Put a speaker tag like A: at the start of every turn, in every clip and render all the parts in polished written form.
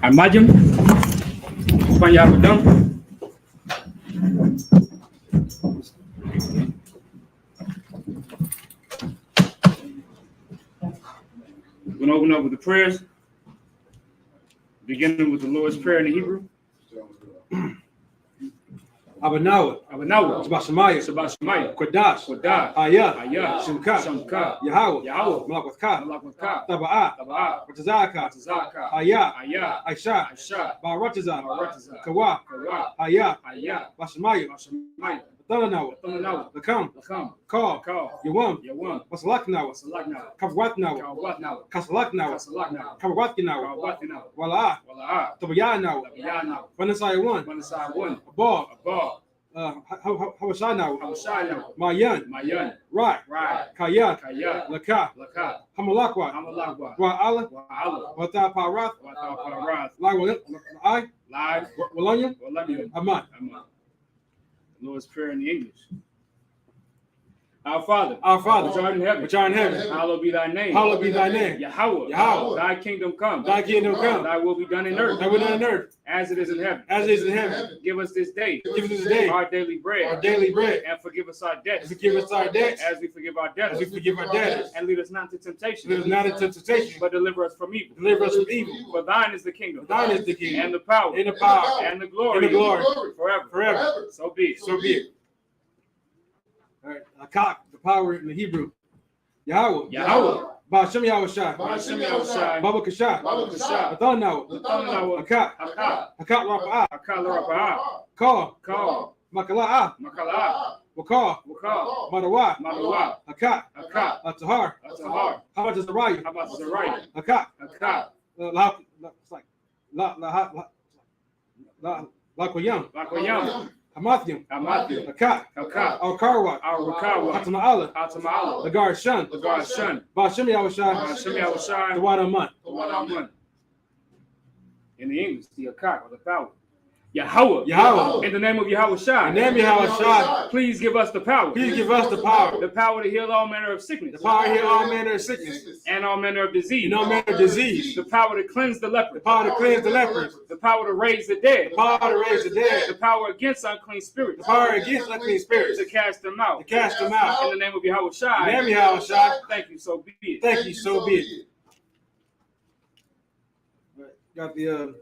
A: Al-Majim, Spanya Abadam. We're going to open up with the prayers, beginning with the Lord's Prayer in the Hebrew.
B: Abanawa, Shabashmaya, Kodash, Ayah, Shimka, Yahweh, Malakwatka, Taba'a, Watazaka, Ayah, Aisha, Barataza, Kawa, Ayah, Bashmaya, Batanawa, Lakam, Call, Yawam, Wasalaknawa, Kavwatnawa, Kasalaknawa, Kavwatkinawa, Wala, Tabayanawa, Vanasai one, Abal, Hawashanawa, Mayan, Right, Kayak, Laka, Hamalakwa, Wa'ala, Wataparath, Lai, Walanya, Aman.
A: Lord's Prayer in the English. Our Father, which art in heaven, hallowed be thy name. Yahweh, thy kingdom come. Thy will be done in earth. As it is in heaven. Give us this day. Our daily bread. And forgive us our debts. As we forgive our debtors. And lead us not into temptation. But deliver us from evil. For thine is the kingdom. And the power. And the glory. Forever. So be it.
B: All right, Akak, the power in the Hebrew. Yahweh. Ba'ashem Yahushai. Baba Kashai. Atanawa. Akat Rapa'ah. Call. Makala'ah. Wakal. Madawa. Akat. Atahar. How about Zariah? Akat. It's like Lakwayam. Hamathium, Akat, Al-Karwa, Hatama'ala, the guard Shun, Ba'ashem Yahushai, the Wad Aman.
A: In the English, the Akat, or the power. Yahweh. In the name of Yahushai. Please give us the power. The power to heal all manner of sickness. And all manner of disease. The power to cleanse the lepers. The power to raise the dead. The power against unclean spirits. To cast them out. In the name of Yahushai. Thank you, so be it.
B: Got the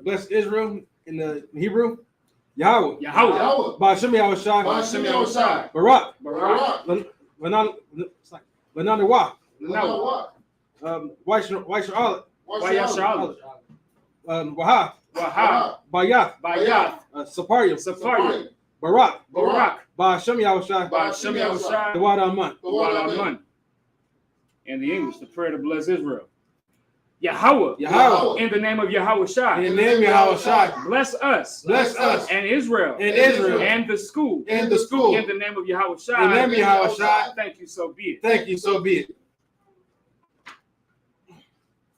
B: blessed Israel. In the Hebrew, Yahweh. Ba'ashem Yahushai. Barak. Lananawa. Waishar Wahab. Bayath. Saparium. Barak. Ba'ashem Yahushai. The Wad Aman.
A: In the English, the prayer to bless Israel. Yahweh. In the name of Yahushai. Bless us. And Israel. And the school. In the name of Yahushai. Thank you, so be it.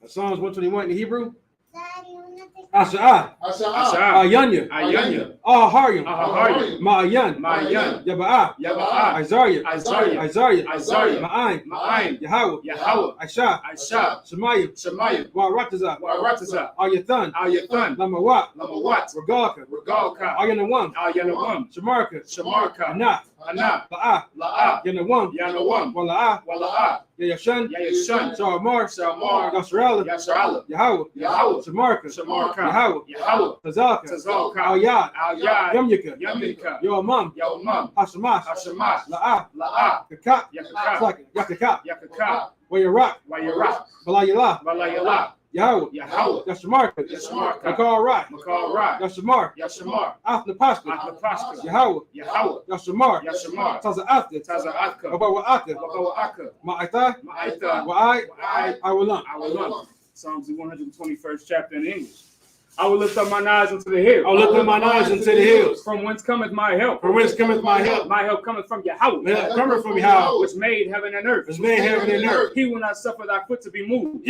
B: Psalms 121 in Hebrew. Asha'ah. Ayanya. Aharyam. Ma'ayan. Yaba'ah. Isaiah. Ma'ayin. Yahweh. Aisha. Shemayim. Wa'rataza. Ayathan. Lamawat. Regalka. Ayanawam. Shamarka. Anah. La'ah. Yanawam. Wala'ah. Yashan. Shalmar. Yasharala. Yahweh. Shamarka. Yahweh. Tazalka. Al-Yad. Yamyika. Yoamam. Hashamash. La'ah. Yakaka. Wayarak. Balayala. Yahweh. Yashamarka. Makar Yashamar. Athnapashka. Yahweh. Yashamar. Taza'atka. Wabawa'aka. Ma'aita. Wa'ai. Awalam.
A: Psalms 121st chapter in English. I will lift up mine eyes unto the hills. From whence cometh my help? My help cometh from Yahweh. Which made heaven and earth. He will not suffer thy foot to be moved.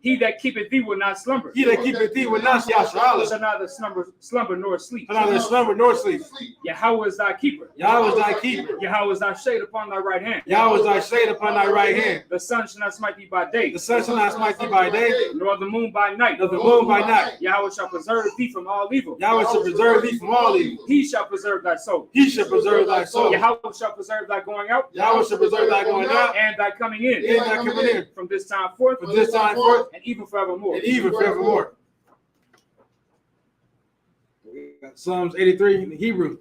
A: He that keepeth thee will not slumber.
B: He that keepeth thee will not Yasharala.
A: Shall neither slumber nor sleep.
B: Shall neither slumber nor sleep.
A: Yahweh is thy keeper.
B: Yahweh is thy keeper.
A: Yahweh is thy shade upon thy right hand.
B: Yahweh is thy shade upon thy right hand.
A: The sun shall not smite thee by day.
B: The sun shall not smite thee by day,
A: Nor the moon by night.
B: nor the moon by night.
A: Yahweh shall preserve thee from all evil.
B: Yahweh shall preserve thee from all evil.
A: He shall preserve thy soul.
B: He shall preserve thy soul.
A: Yahweh shall preserve thy going out.
B: Yahweh shall preserve thy going out
A: And thy coming in.
B: and thy coming in.
A: From this time forth.
B: From this time forth
A: And even forevermore.
B: and even forevermore. Psalms 83 in the Hebrew.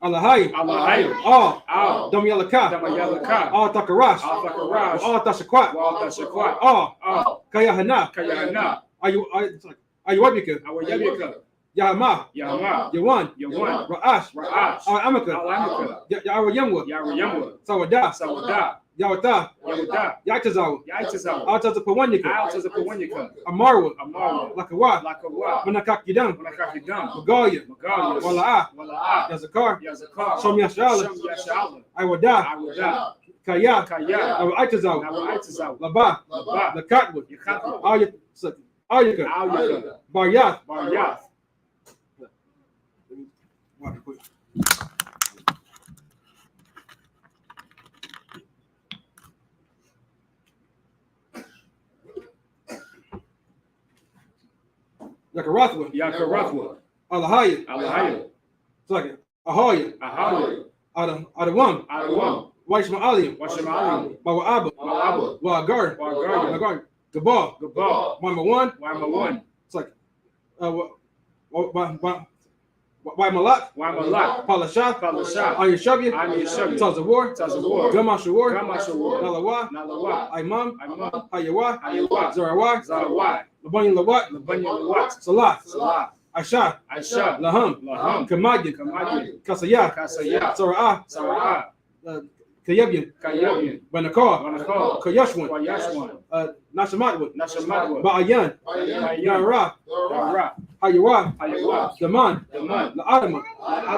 B: Allahayim.
A: Allahayim.
B: All. Dom Yalaka.
A: Dama Yalaka.
B: All Takarash.
A: All Takarash.
B: All Tashakwat.
A: All Tashakwat.
B: All. Kayahana.
A: Kayahana.
B: Ayuwabika.
A: Our Yabika.
B: Yahama.
A: Yahama.
B: Yawan.
A: Yawan.
B: Ra'ash.
A: Ra'ash.
B: Our Amaka.
A: Al-Amaka.
B: Yahweh Yamwa.
A: Yahweh Yamwa.
B: Sawada.
A: Sawada.
B: Yawata.
A: Yahuda.
B: Yatazawa.
A: Yaitazawa.
B: Altazapawanyaka.
A: Altazapawanyaka.
B: Amarwa.
A: Amarwa.
B: Lakawa.
A: Lakawa.
B: Manakakidam.
A: Manakakidam.
B: Magalia.
A: Magalia.
B: Wala'a.
A: Wala'a.
B: Yazakar.
A: Yazakar.
B: Shom Yashala.
A: Shom Yashala.
B: Iwada.
A: Iwada.
B: Kaya.
A: Kaya.
B: Aitazawa.
A: Aitazawa.
B: Laba.
A: Laba.
B: Lakatwa.
A: Yakatwa.
B: Ayaka.
A: Ayaka.
B: Baryath.
A: Baryath.
B: Yakarathwa.
A: Yakarathwa.
B: Alahaya.
A: Alahaya.
B: It's like Ahoya.
A: Ahaya.
B: Adawam.
A: Adawam.
B: Waishma'alium.
A: Washemali.
B: Bawa'aba.
A: Wa'aba.
B: Wa'agar.
A: Wa'agar.
B: Gabal.
A: Gabal.
B: Waimawan.
A: Waimawan.
B: It's like Waimalak.
A: Waimalak.
B: Palasha.
A: Palasha.
B: Ayushabia.
A: Ayushabia.
B: Tazawar.
A: Tazawar.
B: Gamashawar.
A: Gamashawar.
B: Nalawa.
A: Nalawa.
B: Imam.
A: Imam.
B: Hayawa.
A: Hayawa.
B: Zarawai.
A: Zarawai.
B: Labanyan Lawat.
A: Labanyan Lawat.
B: Salah.
A: Salah.
B: Aisha.
A: Aisha.
B: Laham.
A: Laham.
B: Kamadyan.
A: Kamadyan.
B: Kasaya.
A: Kasaya.
B: Sara'ah.
A: Sara'ah.
B: Kayabyan.
A: Kayabyan.
B: Banakar.
A: Banakar.
B: Kayashwan.
A: Kayashwan.
B: Nashamatwa.
A: Nashamatwa.
B: Ba'ayan.
A: Bayan.
B: Yara.
A: Yara.
B: Hayawa.
A: Hayawa.
B: Daman.
A: Daman.
B: La'adama.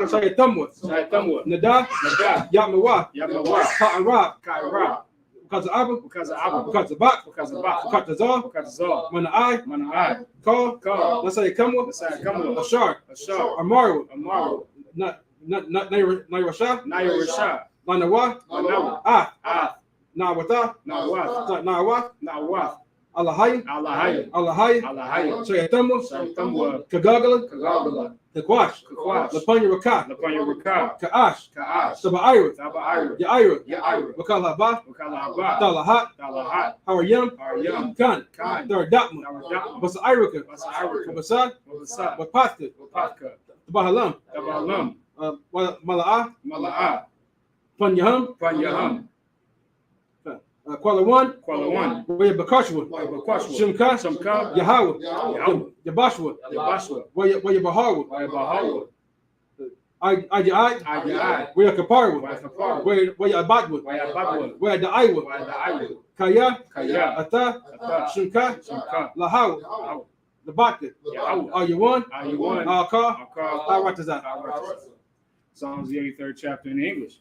B: Shayatamwa.
A: Shayatamwa.
B: Nada.
A: Nada.
B: Yamawa.
A: Yamawa.
B: Ka'ara.
A: Ka'ara.
B: Because of Abba.
A: Because of Abba.
B: Because of Bak.
A: Because of Bak.
B: Because of Zah.
A: Because of Zah.
B: Mana'ai.
A: Mana'ai.
B: Call. Let's say Kamwa.
A: Let's say Kamwa.
B: Ashar.
A: Ashar.
B: Amaru.
A: Amaru.
B: Nairasha.
A: Nairasha.
B: Lanawa.
A: Lanawa.
B: Ah. Nawata.
A: Nawath.
B: Nawa.
A: Nawath.
B: Allahayim.
A: Allahayim.
B: Allahayim.
A: Allahayim.
B: Shayatamwa.
A: Shayatamwa.
B: Kagagala.
A: Kagagala.
B: Kakwash.
A: Kakwash.
B: Lapanya Rakah.
A: Lapanya Rakah.
B: Ka'ash.
A: Ka'ash.
B: Saba'ira.
A: Saba'ira.
B: Ya'ira.
A: Ya'ira.
B: Wakalaba.
A: Wakalaba.
B: Talahat.
A: Talahat.
B: Hawaryam.
A: Hawaryam.
B: Kan.
A: Kan.
B: Daradakma.
A: Daradakma.
B: Basa'iraka.
A: Basa'iraka.
B: Basad.
A: Basad.
B: Wapatka.
A: Wapatka.
B: Tabahalam.
A: Tabahalam.
B: Mala'ah.
A: Mala'ah.
B: Panyaham.
A: Panyaham.
B: Kuala One.
A: Kuala One.
B: Waya Bakashwa.
A: Bakashwa.
B: Shimka.
A: Shimka.
B: Yahweh.
A: Yahweh.
B: Yabashwa.
A: Yabashwa.
B: Waya Baharwa.
A: Waya Baharwa.
B: Ajai. Waya Kaparwa.
A: Waya Kaparwa.
B: Waya Abadwa.
A: Waya Abadwa.
B: Waya Da'aiwa.
A: Waya Da'aiwa.
B: Kaya.
A: Kaya.
B: Ata.
A: Ata.
B: Shimka.
A: Shimka.
B: Lahaw.
A: Yahweh.
B: The Baka.
A: Yahweh.
B: Ayawan.
A: Ayawan.
B: Alka.
A: Aratazat. Psalms the 83rd chapter in English.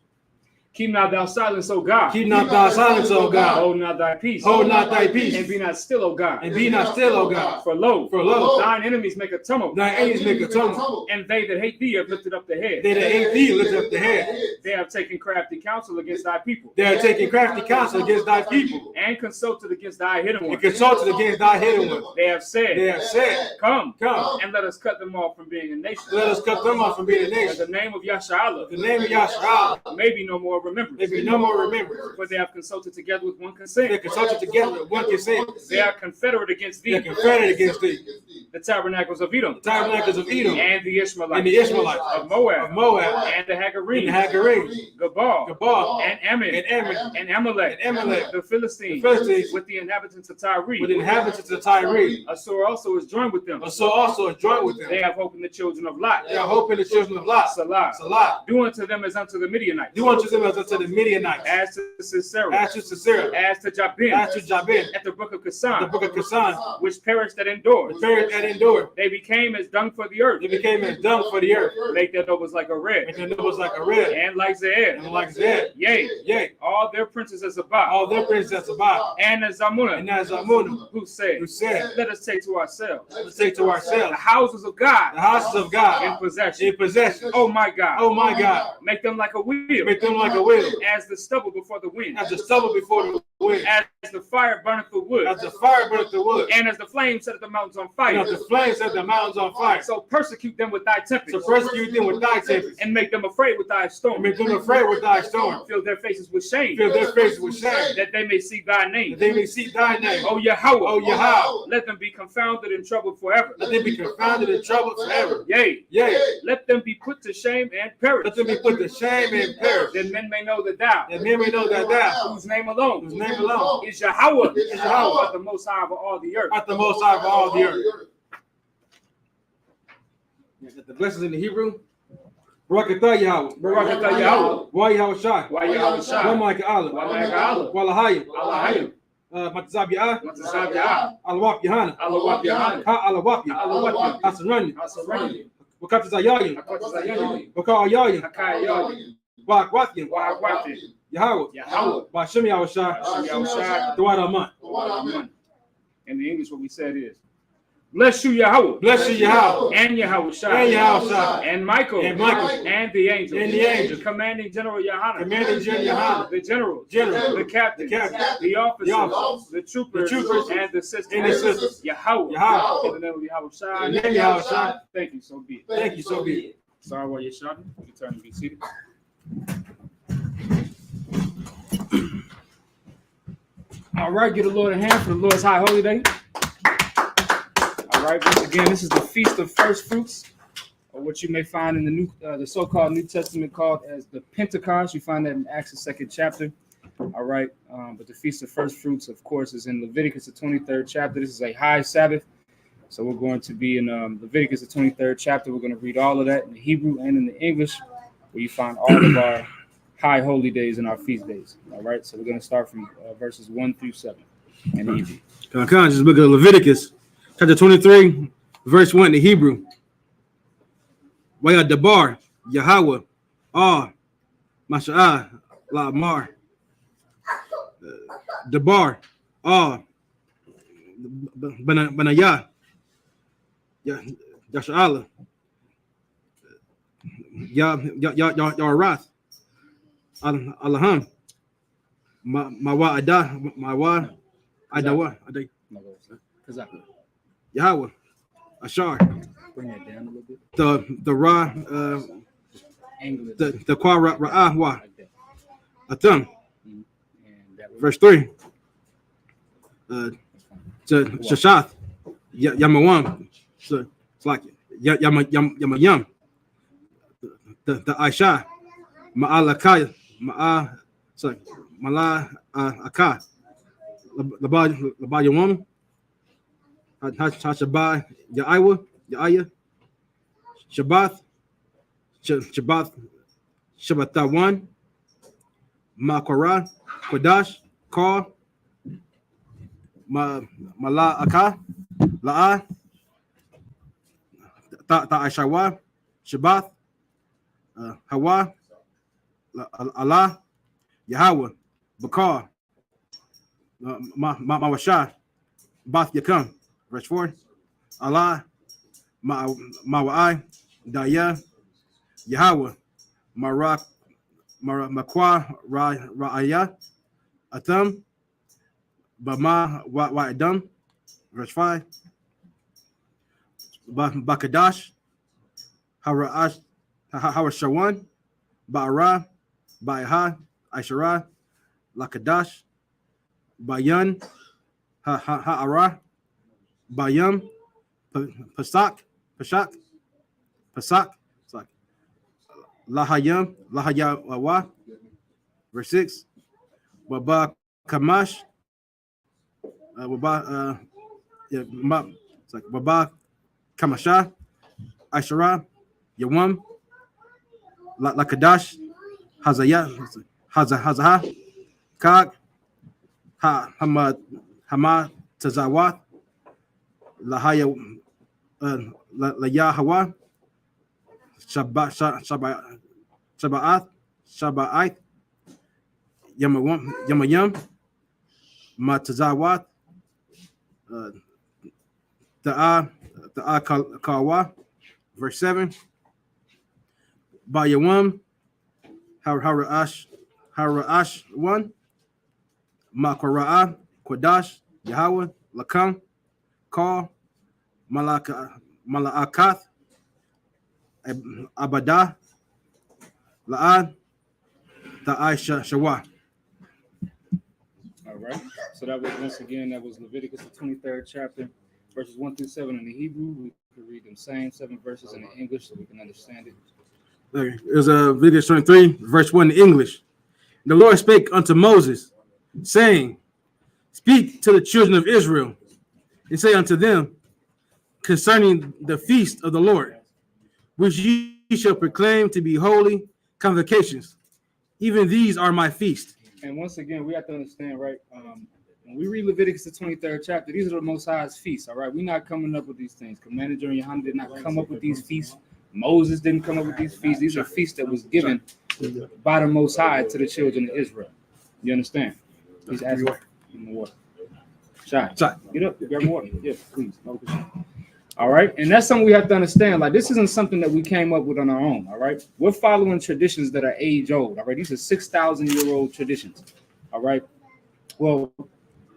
A: Keep not thou silence, O God.
B: Keep not thy silence, O God.
A: Hold not thy peace.
B: Hold not thy peace.
A: And be not still, O God.
B: And be not still, O God.
A: For lo, thine enemies make a tumult.
B: Thine enemies make a tumult.
A: And they that hate thee have lifted up the head.
B: They that hate thee lift up the head.
A: They have taken crafty counsel against thy people.
B: They are taking crafty counsel against thy people.
A: And consulted against thy hidden
B: And
A: ones.
B: consulted against thy hidden ones.
A: They have said, Come,
B: and
A: let us cut them off from being a nation.
B: Let us cut them off from being a nation.
A: The name of Yasharallah.
B: The name of Yasharallah.
A: May be no more remembered.
B: May be no more remembered.
A: For they have consulted together with one consent.
B: They consulted together with one consent.
A: They are confederate against thee.
B: They are confederate against thee.
A: The tabernacles of Edom.
B: The tabernacles of Edom.
A: And the Ishmaelites.
B: And the Ishmaelites.
A: Of Moab.
B: Of Moab.
A: And the Hagarim.
B: And the Hagarim.
A: Gabal. And Ammon.
B: And Ammon.
A: And Amalek.
B: And Amalek.
A: The Philistines.
B: The Philistines.
A: With the inhabitants of Tyre.
B: With the inhabitants of Tyre.
A: Assur also is joined with them.
B: Assur also is joined with them.
A: They have hope in the children of Lot.
B: They have hope in the children of Lot.
A: Salah.
B: Salah.
A: Do unto them as unto the Midianites.
B: Do unto them as unto the Midianites.
A: As to Sisera.
B: As to Sisera.
A: As to Jabin.
B: As to Jabin.
A: At the brook of Kasan.
B: The book of Kasan.
A: Which perished that endured.
B: Which perished that endured.
A: They became as dung for the earth.
B: They became as dung for the earth.
A: Make their nobles like a red.
B: Make their nobles like a red.
A: And like Zered.
B: And like Zed.
A: Yea.
B: Yea.
A: All their princes as a bot.
B: All their princes as a bot. Shema,
A: and the Zamuna,
B: and as Amunah,
A: who said, let us take to ourselves
B: let's take to
A: the
B: ourselves
A: houses of God
B: the houses of
A: in
B: God
A: possession.
B: in possession.
A: Oh my God.
B: Oh my God,
A: Make them like a wheel,
B: make them like a wheel,
A: as the stubble before the wind,
B: as the stubble before the wind,
A: as the fire burneth the wood,
B: as the fire burneth the wood,
A: and as the flame set the mountains on
B: and
A: fire.
B: as the flames set the mountains on fire.
A: So persecute them with thy tempest,
B: So persecute them with thy tempest,
A: and make them afraid with thy
B: and
A: storm.
B: make them afraid with thy storm.
A: Fill their faces with shame,
B: Fill their faces with shame,
A: that they may see thy name.
B: that they may see thy name.
A: O Yahweh,
B: O Yahweh,
A: let them be confounded and troubled forever.
B: let them be confounded and troubled forever.
A: Yea,
B: Yea,
A: let them be put to shame and perish.
B: let them be put to shame and perish.
A: That men may know that thou,
B: That men may know that thou,
A: whose name alone
B: whose name alone
A: is Yahweh,
B: is Yahweh,
A: at the most high of all the earth.
B: at the most high of all the earth. The blessings in the Hebrew. Barakatah Yahweh.
A: Barakatah Yahweh.
B: Why Yahweh Shai.
A: Why Yahweh Shai.
B: Why Allah.
A: Why Allah.
B: Walahayim.
A: Allahayim.
B: Matazabiyah.
A: Matazabiyah.
B: Alawap Yohana.
A: Alawap Yohana.
B: Ha Alawapya.
A: Alawapya.
B: Asarani.
A: Asarani.
B: Wakatazayayim.
A: Akotazayayim.
B: Wakayayim.
A: Akayayim.
B: Wakwatyin.
A: Wahakwati.
B: Yahweh.
A: Yahweh.
B: Bashem Yahweh Shai.
A: Yahweh Shai.
B: Dawad Aman.
A: In the English, what we said is, bless you, Yahweh.
B: Bless you, Yahweh.
A: And Yahweh Shai.
B: And Yahweh Shai.
A: And Michael.
B: And Michael.
A: And the angels.
B: And the angels.
A: Commanding General Yohana.
B: Commanding General Yohana.
A: The generals.
B: General.
A: The captains.
B: The captain.
A: The officers.
B: The officers.
A: The troopers.
B: The troopers.
A: And the sisters.
B: And the sisters.
A: Yahweh.
B: Yahweh.
A: In the name of Yahweh Shai.
B: In the name of Yahweh Shai.
A: Thank you, so be it.
B: Thank you, so be it.
A: Sorry while you're shouting. You turn and be seated. All right, give the Lord a hand for the Lord's high holy day. All right, once again, this is the Feast of First Fruits, or what you may find in the so-called New Testament called as the Pentecost. You find that in Acts the 2nd chapter. All right, but the Feast of First Fruits, of course, is in Leviticus the 23rd chapter. This is a high Sabbath, so we're going to be in Leviticus the 23rd chapter. We're going to read all of that in the Hebrew and in the English, where you find all of our high holy days and our feast days. All right, so we're going to start from verses 1 through 7 in the Hebrew.
B: Just look at Leviticus chapter 23, verse 1 in the Hebrew. Waya Dabar, Yahweh, Masha'ah, La Mar, Dabar, Banayah, Yasha'ala, Yarath, Allaham, Mawa Ada, Mawa Adawa, Yahweh, Ashar.
A: Bring that down a little bit.
B: The Ra, the Kwa Ra'ahwa, Atam. Verse 3. Shashath, Yamawam. So it's like Yamayam. The Aisha, Ma'alakaya, sorry, Mala Aka, Labayawam, Hashabai, Yaiwa, Yaya, Shabbath, Shabbatawan, Makwara, Kodash, Kar, Mala Aka, La'a, Ta'ashawa, Shabbath, Hawa, Allah, Yahweh, Bakar, Mawashah, Bath Yakam, verse 4, Allah, Mawai, Daya, Yahweh, Makwa, Ra'aya, Atam, Bama, Wa'adam, verse 5, Bakadash, Hawashawan, Ba'ara, Ba'aha, Aishara, Lakadash, Bayan, Ha'ara, Bayam, Pasak, it's like Lahayam, Lahayawa, verse 6, Baba Kamash, Baba, it's like Baba Kamasha, Aishara, Yawam, Lakadash, Hazaha, Kag, Hama Tazawat, Lahaya, Layahawa, Shaba'at, Yamayam, Matazawat, Ta'a Kawa, verse 7. Bayawam, Hara'ash 1. Makwara'a, Quadash, Yahweh, Lakam, Call, Mala'akath, Abadah, La'ad, Ta'aisha Shawa.
A: All right. So that was, once again, that was Leviticus, the 23rd chapter, verses 1 through 7 in the Hebrew. We could read them same 7 verses in the English so we can understand it.
B: Okay. It was Leviticus 23, verse 1 in English. The Lord spake unto Moses, saying, Speak to the children of Israel, and say unto them concerning the feast of the Lord, which ye shall proclaim to be holy convocations. Even these are my feast.
A: And once again, we have to understand, right? When we read Leviticus, the 23rd chapter, these are the Most High's feasts, all right? We're not coming up with these things. Commander General Yohanan did not come up with these feasts. Moses didn't come up with these feasts. These are feasts that was given by the Most High to the children of Israel. You understand? He's asking for water. Shy. Get up. Grab water. Yes, please. All right. And that's something we have to understand. Like, this isn't something that we came up with on our own. All right. We're following traditions that are age old. All right. These are 6,000-year-old traditions. All right. Well,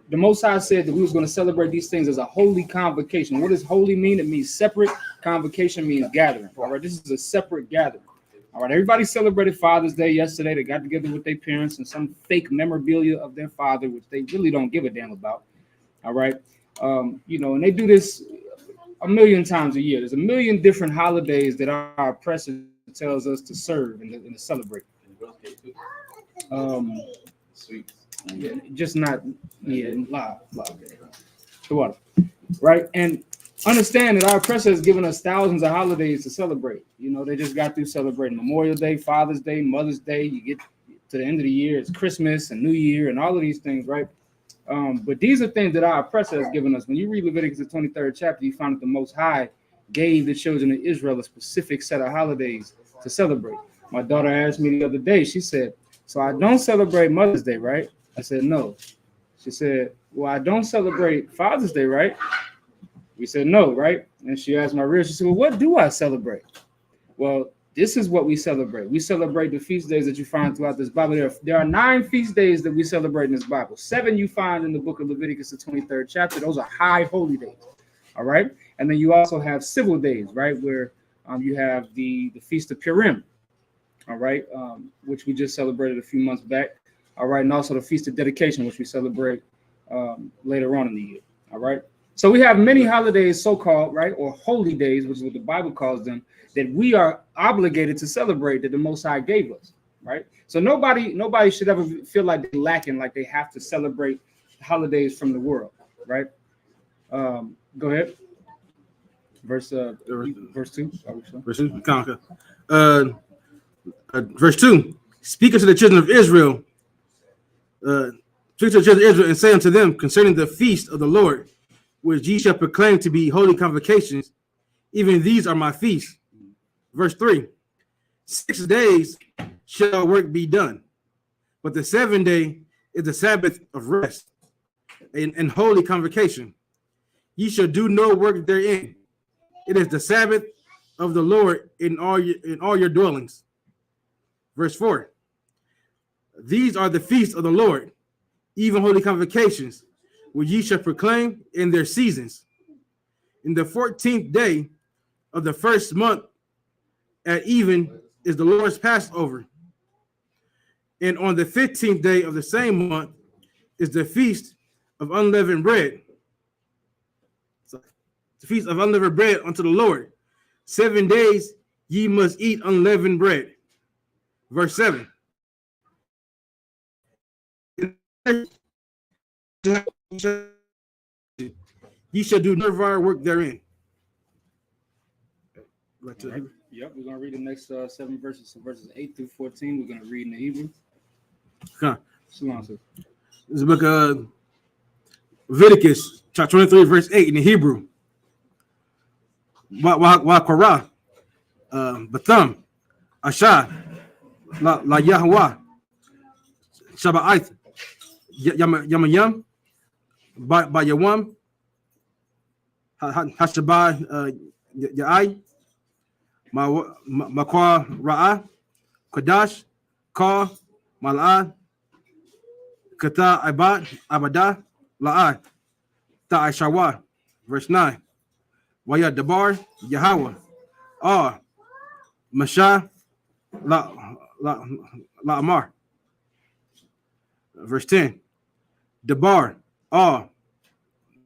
A: the Most High said that we was going to celebrate these things as a holy convocation. What does holy mean? It means separate. Convocation means gathering. All right. This is a separate gathering. All right. Everybody celebrated Father's Day yesterday. They got together with their parents and some fake memorabilia of their father, which they really don't give a damn about. All right. And they do this a million times a year. There's a million different holidays that our oppressor tells us to serve and to celebrate.
C: Sweet.
A: Yeah, just not live. The water, right? And understand that our oppressor has given us thousands of holidays to celebrate. They just got through celebrating Memorial Day, Father's Day, Mother's Day. You get to the end of the year, it's Christmas and New Year and all of these things, right? But these are things that our oppressor has given us. When you read Leviticus, the 23rd chapter, you find that the Most High gave the children of Israel a specific set of holidays to celebrate. My daughter asked me the other day, she said, so I don't celebrate Mother's Day, right? I said, no. She said, well, I don't celebrate Father's Day, right? We said, no, right? And she asked my real, she said, well, what do I celebrate? Well, this is what we celebrate. We celebrate the feast days that you find throughout this Bible. There are 9 feast days that we celebrate in this Bible. 7 you find in the book of Leviticus, the 23rd chapter. Those are high holy days. All right. And then you also have civil days, right? Where you have the Feast of Purim. All right. Which we just celebrated a few months back. All right. And also the Feast of Dedication, which we celebrate later on in the year. All right. So we have many holidays, so-called, right, or holy days, which is what the Bible calls them, that we are obligated to celebrate that the Most High gave us, right? So nobody should ever feel like they're lacking, like they have to celebrate holidays from the world, right? Go ahead. Verse 2.
B: Verse 2. Verse 2. Speak unto the children of Israel. Speak to the children of Israel and say unto them concerning the feast of the Lord, which ye shall proclaim to be holy convocations. Even these are my feasts. Verse 3. 6 days shall work be done, but the 7th day is the Sabbath of rest and holy convocation. Ye shall do no work therein. It is the Sabbath of the Lord in all your dwellings. Verse 4. These are the feasts of the Lord, even holy convocations, which ye shall proclaim in their seasons. In the 14th day of the first month at even is the Lord's Passover. And on the 15th day of the same month is the feast of unleavened bread. So, the feast of unleavened bread unto the Lord. 7 days ye must eat unleavened bread. Verse 7. Ye shall do none of our work therein.
A: Right. Yep, we're going to read the next 7 verses. So verses 8 through 14, we're going to read in the Hebrew.
B: Okay.
A: Shalom, sir.
B: This is the book of Leviticus, chapter 23, verse 8 in the Hebrew. Wa Korah, Batham, Ashah, La Yahweh, Shabbat, Yamayam, by Yawam, Hashabah Ya'ai, Makwa Ra'ah, Kadash, Ka, Mal'ah, Kata Abadah, La'ah, Ta'ashawa. Verse 9. Waya Dabar, Yahweh, Masha, La Amar. Verse 10. Dabar,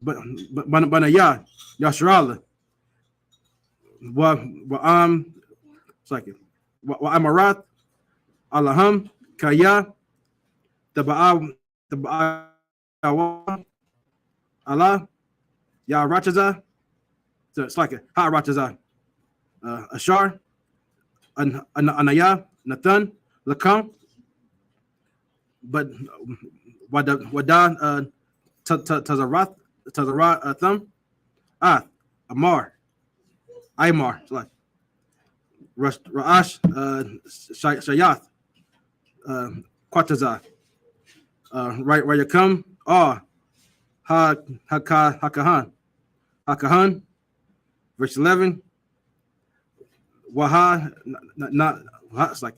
B: Banaya, Yasharala, it's like it. Wa Amarat, Alaham, Kaya, Taba'a, Allah, Ya Rachaza, so it's like it. Ha Rachaza, Ashar, Anaya, Nathan, Lakam, but Wadan, Tazarat, Thumb, Amar, Imar, it's like Ra'ash, Shayath, Quataza, right you come, Hakahan, verse 11, Waha, not, it's like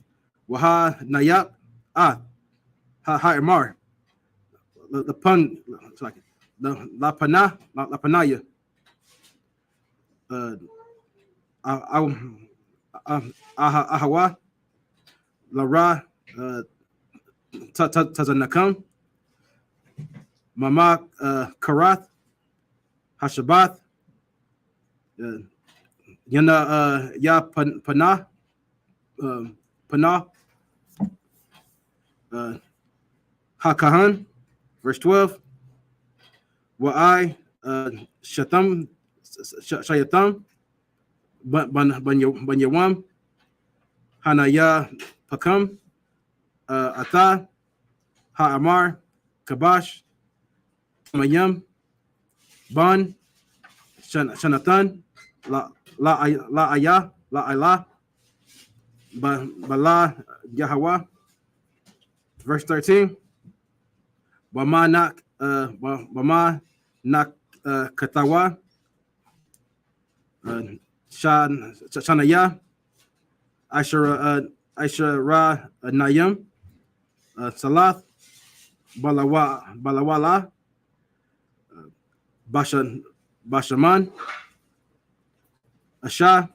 B: Waha Nayap, Imar, the pun, it's like the La Panaya, Ahawa, Lara, Tazanakam, Mama Karath, Hashabath, Yana Ya Panah, Hakahan, verse 12, Wa'ai Shayatam, Banyawam, Hanaya Pakam, Atha, Ha'amar, Kabash, Mayam, Ban, Shanathan, La Ayah, La Aylah, Bala Yahweh. Verse 13, Wama Nak Katawa, Shanaya, Ashara Nayam, Salath, Balawala, Bashaman, Asha,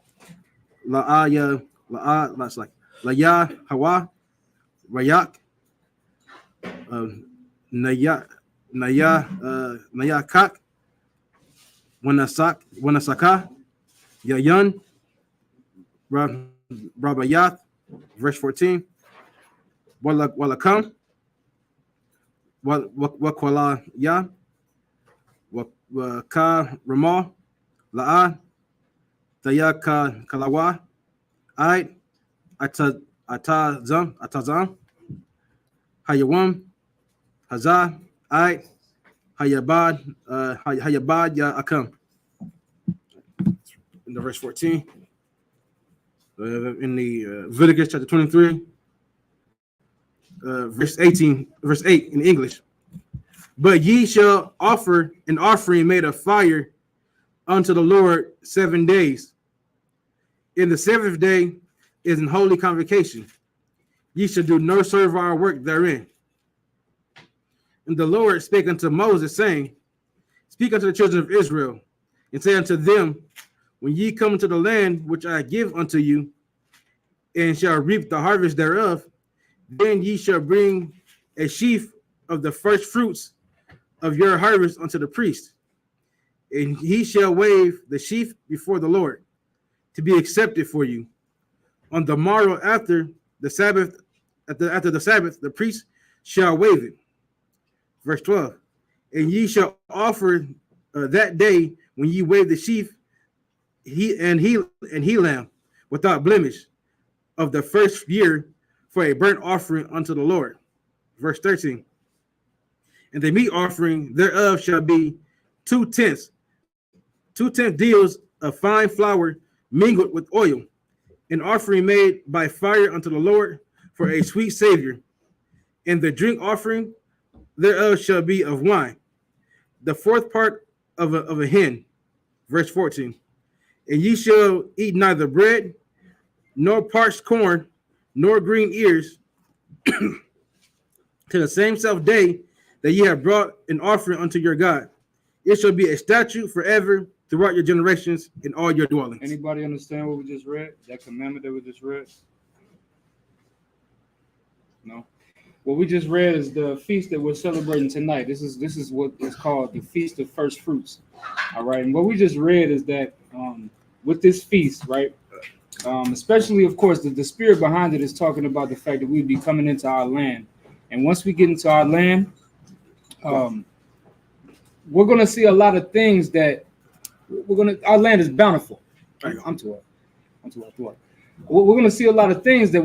B: that's like Laya Hawa, Rayak, Naya Kak, Wanasaka, Yayan, Rabayath, verse 14, Walakam, Wakwala Ya, Waka Ramah, La'a, Tayaka Kalawa, Atazam, Hayawam, Hazah, Hayabad Ya Akam. In the verse 14, in the Leviticus chapter 23, verse 8 in English. But ye shall offer an offering made of fire unto the Lord 7 days. In the 7th day is an holy convocation. Ye shall do no servile work therein. And the Lord spake unto Moses, saying, Speak unto the children of Israel, and say unto them, When ye come into the land which I give unto you, and shall reap the harvest thereof, then ye shall bring a sheaf of the first fruits of your harvest unto the priest, and he shall wave the sheaf before the Lord, to be accepted for you. On the morrow after the Sabbath, after the Sabbath, the priest shall wave it. Verse 12, and ye shall offer that day when ye wave the sheaf, he lamb without blemish of the first year for a burnt offering unto the Lord. Verse 13, and the meat offering thereof shall be 2/10 deals of fine flour mingled with oil, an offering made by fire unto the Lord for a sweet savior. And the drink offering thereof shall be of wine, the fourth part of a hin. Verse 14. And ye shall eat neither bread, nor parched corn, nor green ears, to the same self day that ye have brought an offering unto your God. It shall be a statute forever throughout your generations in all your dwellings.
A: Anybody understand what we just read? That commandment that we just read? No. What we just read is the feast that we're celebrating tonight. This is what is called the Feast of First Fruits. All right. And what we just read is that with this feast, right? Especially, of course, the spirit behind it is talking about the fact that we'd be coming into our land. And once we get into our land, we're going to see a lot of things that our land is bountiful. I'm too hard. We're going to see a lot of things that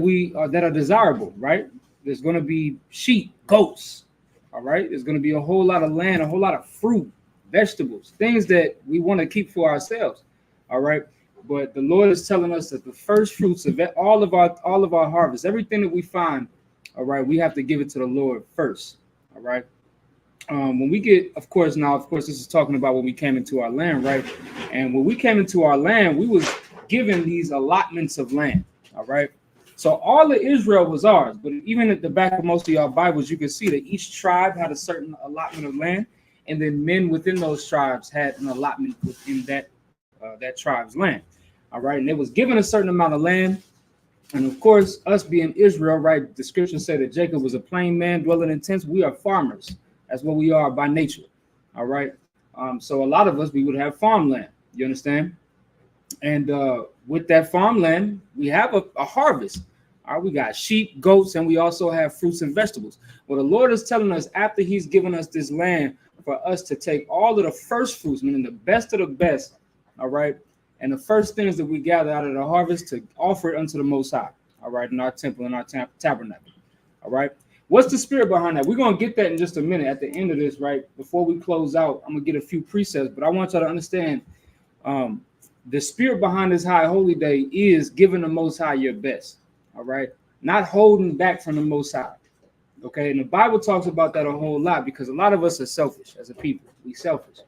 A: that are desirable, right? There's going to be sheep, goats, all right? There's going to be a whole lot of land, a whole lot of fruit, vegetables, things that we want to keep for ourselves, all right? But the Lord is telling us that the first fruits of all of our harvest, everything that we find, all right, we have to give it to the Lord first, all right? When we get, of course, this is talking about when we came into our land, right? And when we came into our land, we was given these allotments of land, all right? So all of Israel was ours, but even at the back of most of y'all Bibles, you can see that each tribe had a certain allotment of land, and then men within those tribes had an allotment within that tribe's land, all right? And it was given a certain amount of land, and of course, us being Israel, right? The scripture said that Jacob was a plain man dwelling in tents. We are farmers. That's what we are by nature, all right? So a lot of us, we would have farmland, you understand? And with that farmland, we have a harvest. All right, we got sheep, goats, and we also have fruits and vegetables. Well, the Lord is telling us after he's given us this land for us to take all of the first fruits, meaning the best of the best, all right? And the first things that we gather out of the harvest to offer it unto the Most High, all right, in our temple, in our tabernacle, all right? What's the spirit behind that? We're going to get that in just a minute at the end of this, right? Before we close out, I'm going to get a few precepts, but I want y'all to understand the spirit behind this high holy day is giving the Most High your best, all right? Not holding back from the Most High, okay? And the Bible talks about that a whole lot because a lot of us are selfish as a people. We selfish.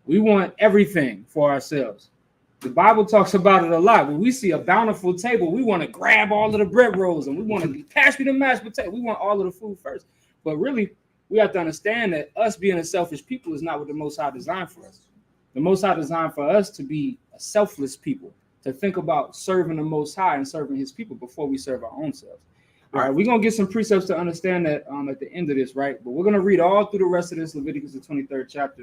A: We want everything for ourselves. The Bible talks about it a lot. When we see a bountiful table, we want to grab all of the bread rolls and we want to pass me the mashed potato. We want all of the food first. But really, we have to understand that us being a selfish people is not what the Most High designed for us. The Most High designed for us to be a selfless people, to think about serving the Most High and serving his people before we serve our own selves. All right, we're going to get some precepts to understand that at the end of this, right? But we're going to read all through the rest of this Leviticus, the 23rd chapter,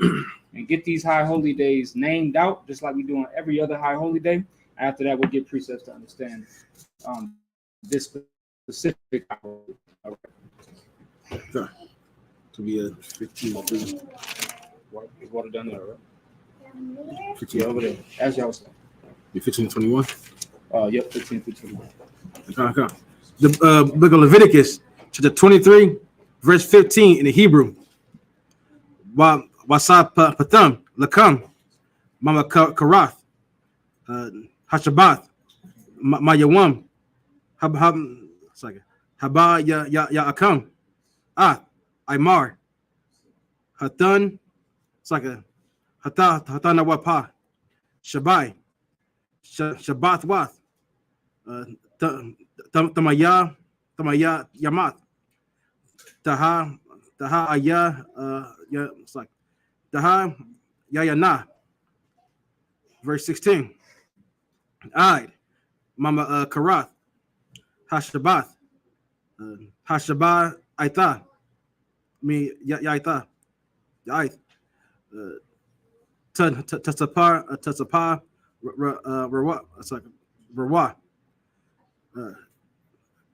A: and get these high holy days named out, just like we do on every other high holy day. After that, we'll get precepts to understand this specific high holy. All right.
B: Okay. To be a 15.
A: Is water done there, right?
B: 15
A: over there. As y'all say.
B: Be 15:21.
A: Yep, 15 through 21.
B: Okay. The book of Leviticus, chapter 23, verse 15 in the Hebrew. Wasa patam lakam mama karath hashabath mayawam haba ya akam imar hatan hatana wapa shabai shabath wath Tamaya Yamat Taha Aya it's like Taha Yayana. Verse 16. I Mama Karath Hashabath Hashabah Aita me Yaita Yait Tasapar Rawa it's like Rawa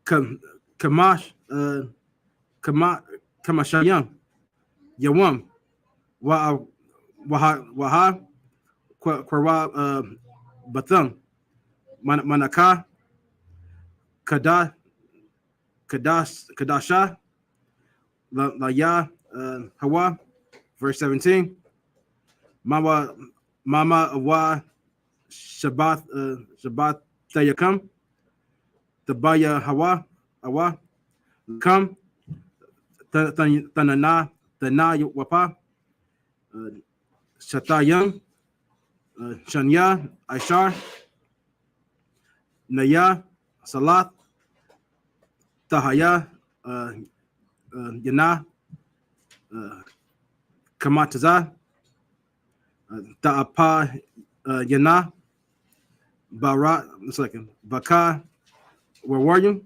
B: Kamash Kamashayam Yawam Waha Kwara Batham Manaka Kadasha Laya Hawa. Verse 17. Mama Wa Shabbat Tayakam Tabaya Hawa Awa Kam Tanana Tana Wapa Shatayam, Shanya, Ishar, Naya, Salat, Tahaya, Yana, Kamataza, Ta'apa, Yana, Barat, Baka, Warwarium,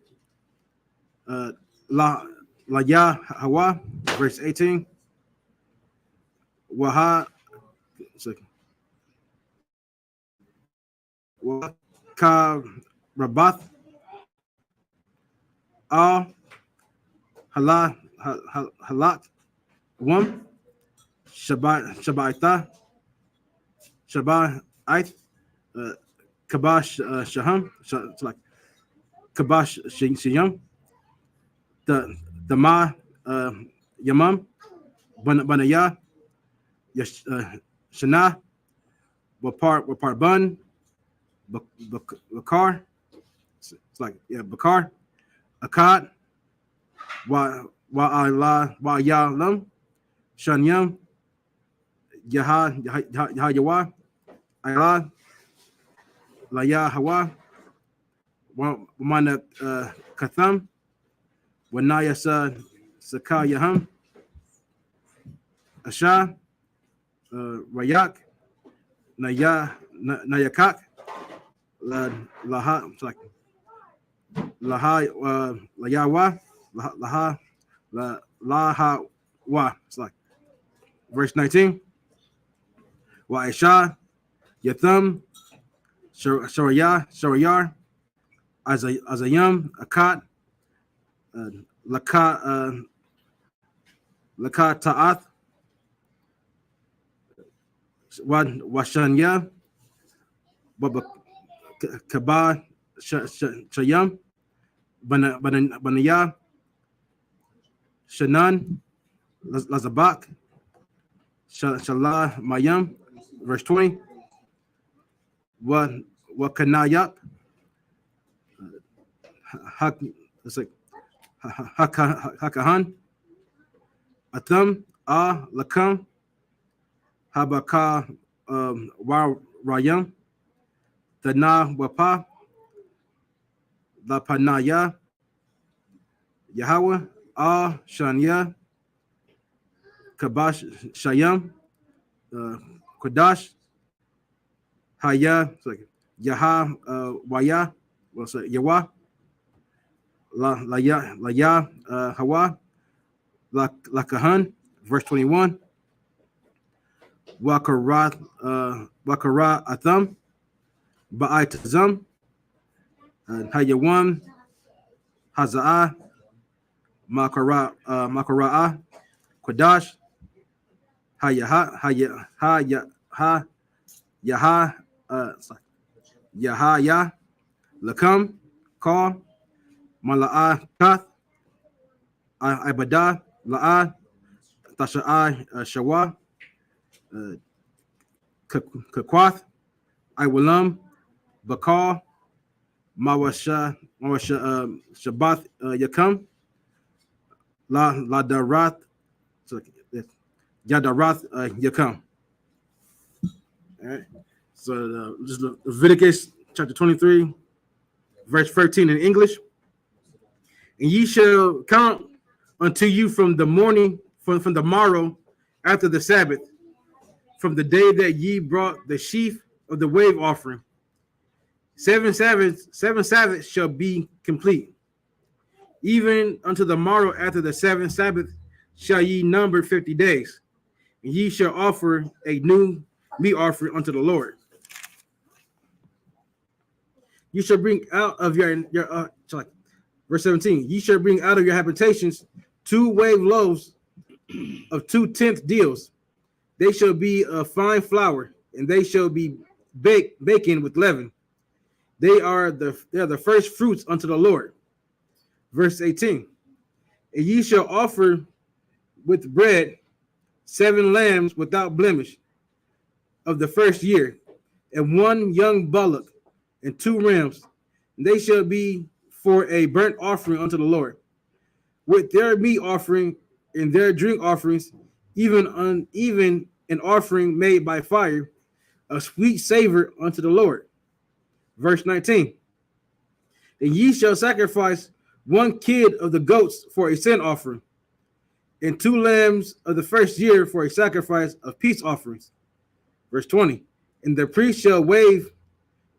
B: La Ya Hawa, verse 18, Waha, Waka Rabath, Al Halak, Wum, Shabaita, Shabait, Kabash Shaham, Kabash Shiyam, the Ma Yamam, Banaya, Shana, Wapar Bun, Bakar, it's Bakar, Akkad, Wa Yalam, Shanyam, Yahayawa, Ayla, Laya Hawa, Wamana Katham, Wanaya Sakayaham, Asha, Rayak, Nayakak, Laha, Layawa, Lahawa, it's like verse 19. Wa Aisha, Yatham, Shorayar, Azayam, Akat, Laka Ta'ath, Washanya, Baba Kaba Shayam, Banaya, Shanan, Lazabak, Shalah Mayam, verse 20. Wakanayak, Hakahan, Atham, Lakam, Habaka, Rayam, Dana Wapa, Lapanaya, Yahweh, Shania, Kabash Shayam, Kodash, Haya, Yaha, Waya, Yawa, Laya, Hawa, Lakahan, verse 21. Wakara Atham, Ba'itazam, Hayawam, Haza'ah, Makara'ah, Kodash, Yahaya, Lakam, Call, Mala'ah, Kath, Ibadah, La'ah, Tasha'ah, Shawa, Kakwath, Iwalam, Bakal, Mawasha, Shabbath, Yakam, La Darath, Yadarath, Yakam. All right. So just Leviticus chapter 23, verse 13 in English. And ye shall count unto you from the morning, from the morrow after the Sabbath, from the day that ye brought the sheaf of the wave offering. 7 Sabbaths shall be complete. Even unto the morrow after the 7th Sabbath shall ye number 50 days. And ye shall offer a new meat offering unto the Lord. You shall bring out of your verse 17. Ye shall bring out of your habitations 2 wave loaves of 2/10 deals. They shall be of fine flour, and they shall be baken with leaven. They are the first fruits unto the Lord. Verse 18. And ye shall offer with bread 7 lambs without blemish of the first year, and 1 young bullock, and 2 rams. And they shall be for a burnt offering unto the Lord, with their meat offering and their drink offerings, even an offering made by fire, a sweet savor unto the Lord. Verse 19. And ye shall sacrifice one kid of the goats for a sin offering, and 2 lambs of the first year for a sacrifice of peace offerings. Verse 20. And the priest shall wave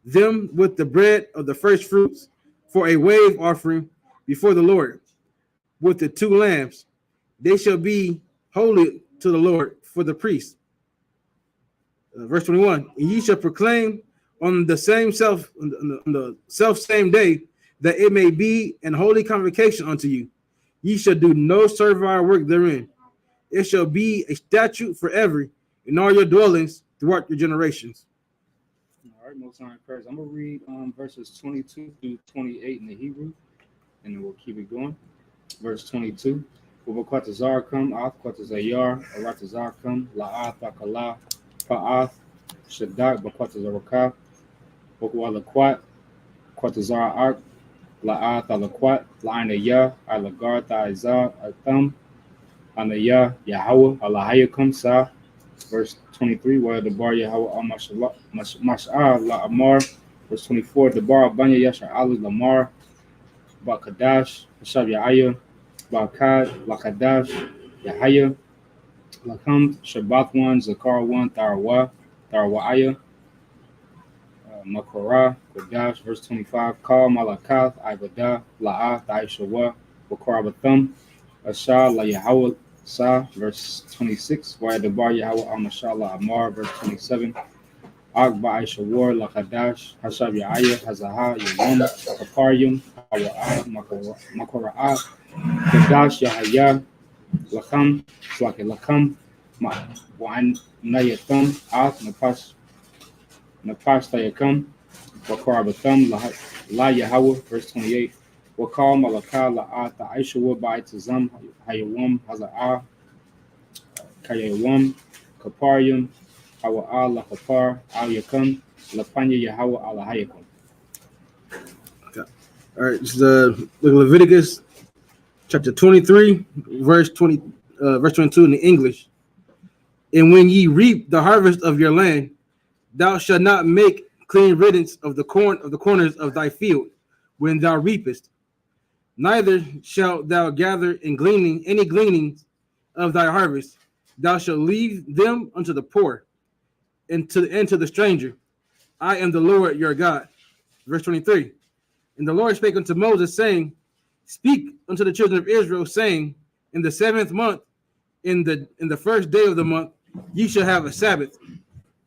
B: them with the bread of the first fruits for a wave offering before the Lord, with the 2 lambs. They shall be holy to the Lord for the priest. Verse 21. And ye shall proclaim on the same same day, that it may be an holy convocation unto you. Ye shall do no servile work therein. It shall be a statute forever in all your dwellings throughout your generations.
A: All right, most high praise. I'm gonna read verses 22 through 28 in the Hebrew, and then we'll keep it going. Verse 22. Ubakwatazar Kwatazayar, Aratazar La'ath Bakala, Pa'ath, Shadak Bakwatazaraka, Bokwalakwat, Kwatazar Ark, La'ath Alakwat, La'anaya, Alagar Ta'izar, Atham, Anaya, Yahweh, Alahayakam Sa. Verse 23, where the bar Yahweh al Mash'ah La Amar. Verse 24, the bar Banya Yashar Ali Lamar, Bakadash, Shab Yahaya, Bakad, Lakadash, Yahaya, Lakam, Shabbat 1, Zakar 1, Tharwa'aya, Makorah, Kodash. Verse 25, Kal Malakath, Ibadah, La'ah, Taishawa, Bakarabatham, Ashah, La Yahweh. Sa, verse 26, where the bar Yahweh al Mashallah Amar, verse 27, Akba Aisha War, Lakadash, Hashab Ya'aya, Hazaha, Yawam, Kaparium, Hawa'ah, Makora'ah, Kadash, Yahaya, Lakam, Slaki Lakam, Wa'an Nayatham, Ath, Napash Tayakam, Wakarabatham, La Yahweh, verse 28, Wakal Malakah, La'at, Aisha War, Ba'itazam, Hayawam, Haza'ah, Kayawam, Kaparium, Hawa'ah, La Kapar, Al Yakam, Lapanya Yahweh, Al Hayakum.
B: Okay. All right, this is Leviticus chapter 23, verse 22 in the English. And when ye reap the harvest of your land, thou shalt not make clean riddance of the corners of thy field when thou reapest. Neither shalt thou gather in any gleanings of thy harvest. Thou shalt leave them unto the poor and to the stranger. I am the Lord your God. Verse 23. And the Lord spake unto Moses, saying, Speak unto the children of Israel, saying, In the 7th month, in the first day of the month, ye shall have a Sabbath,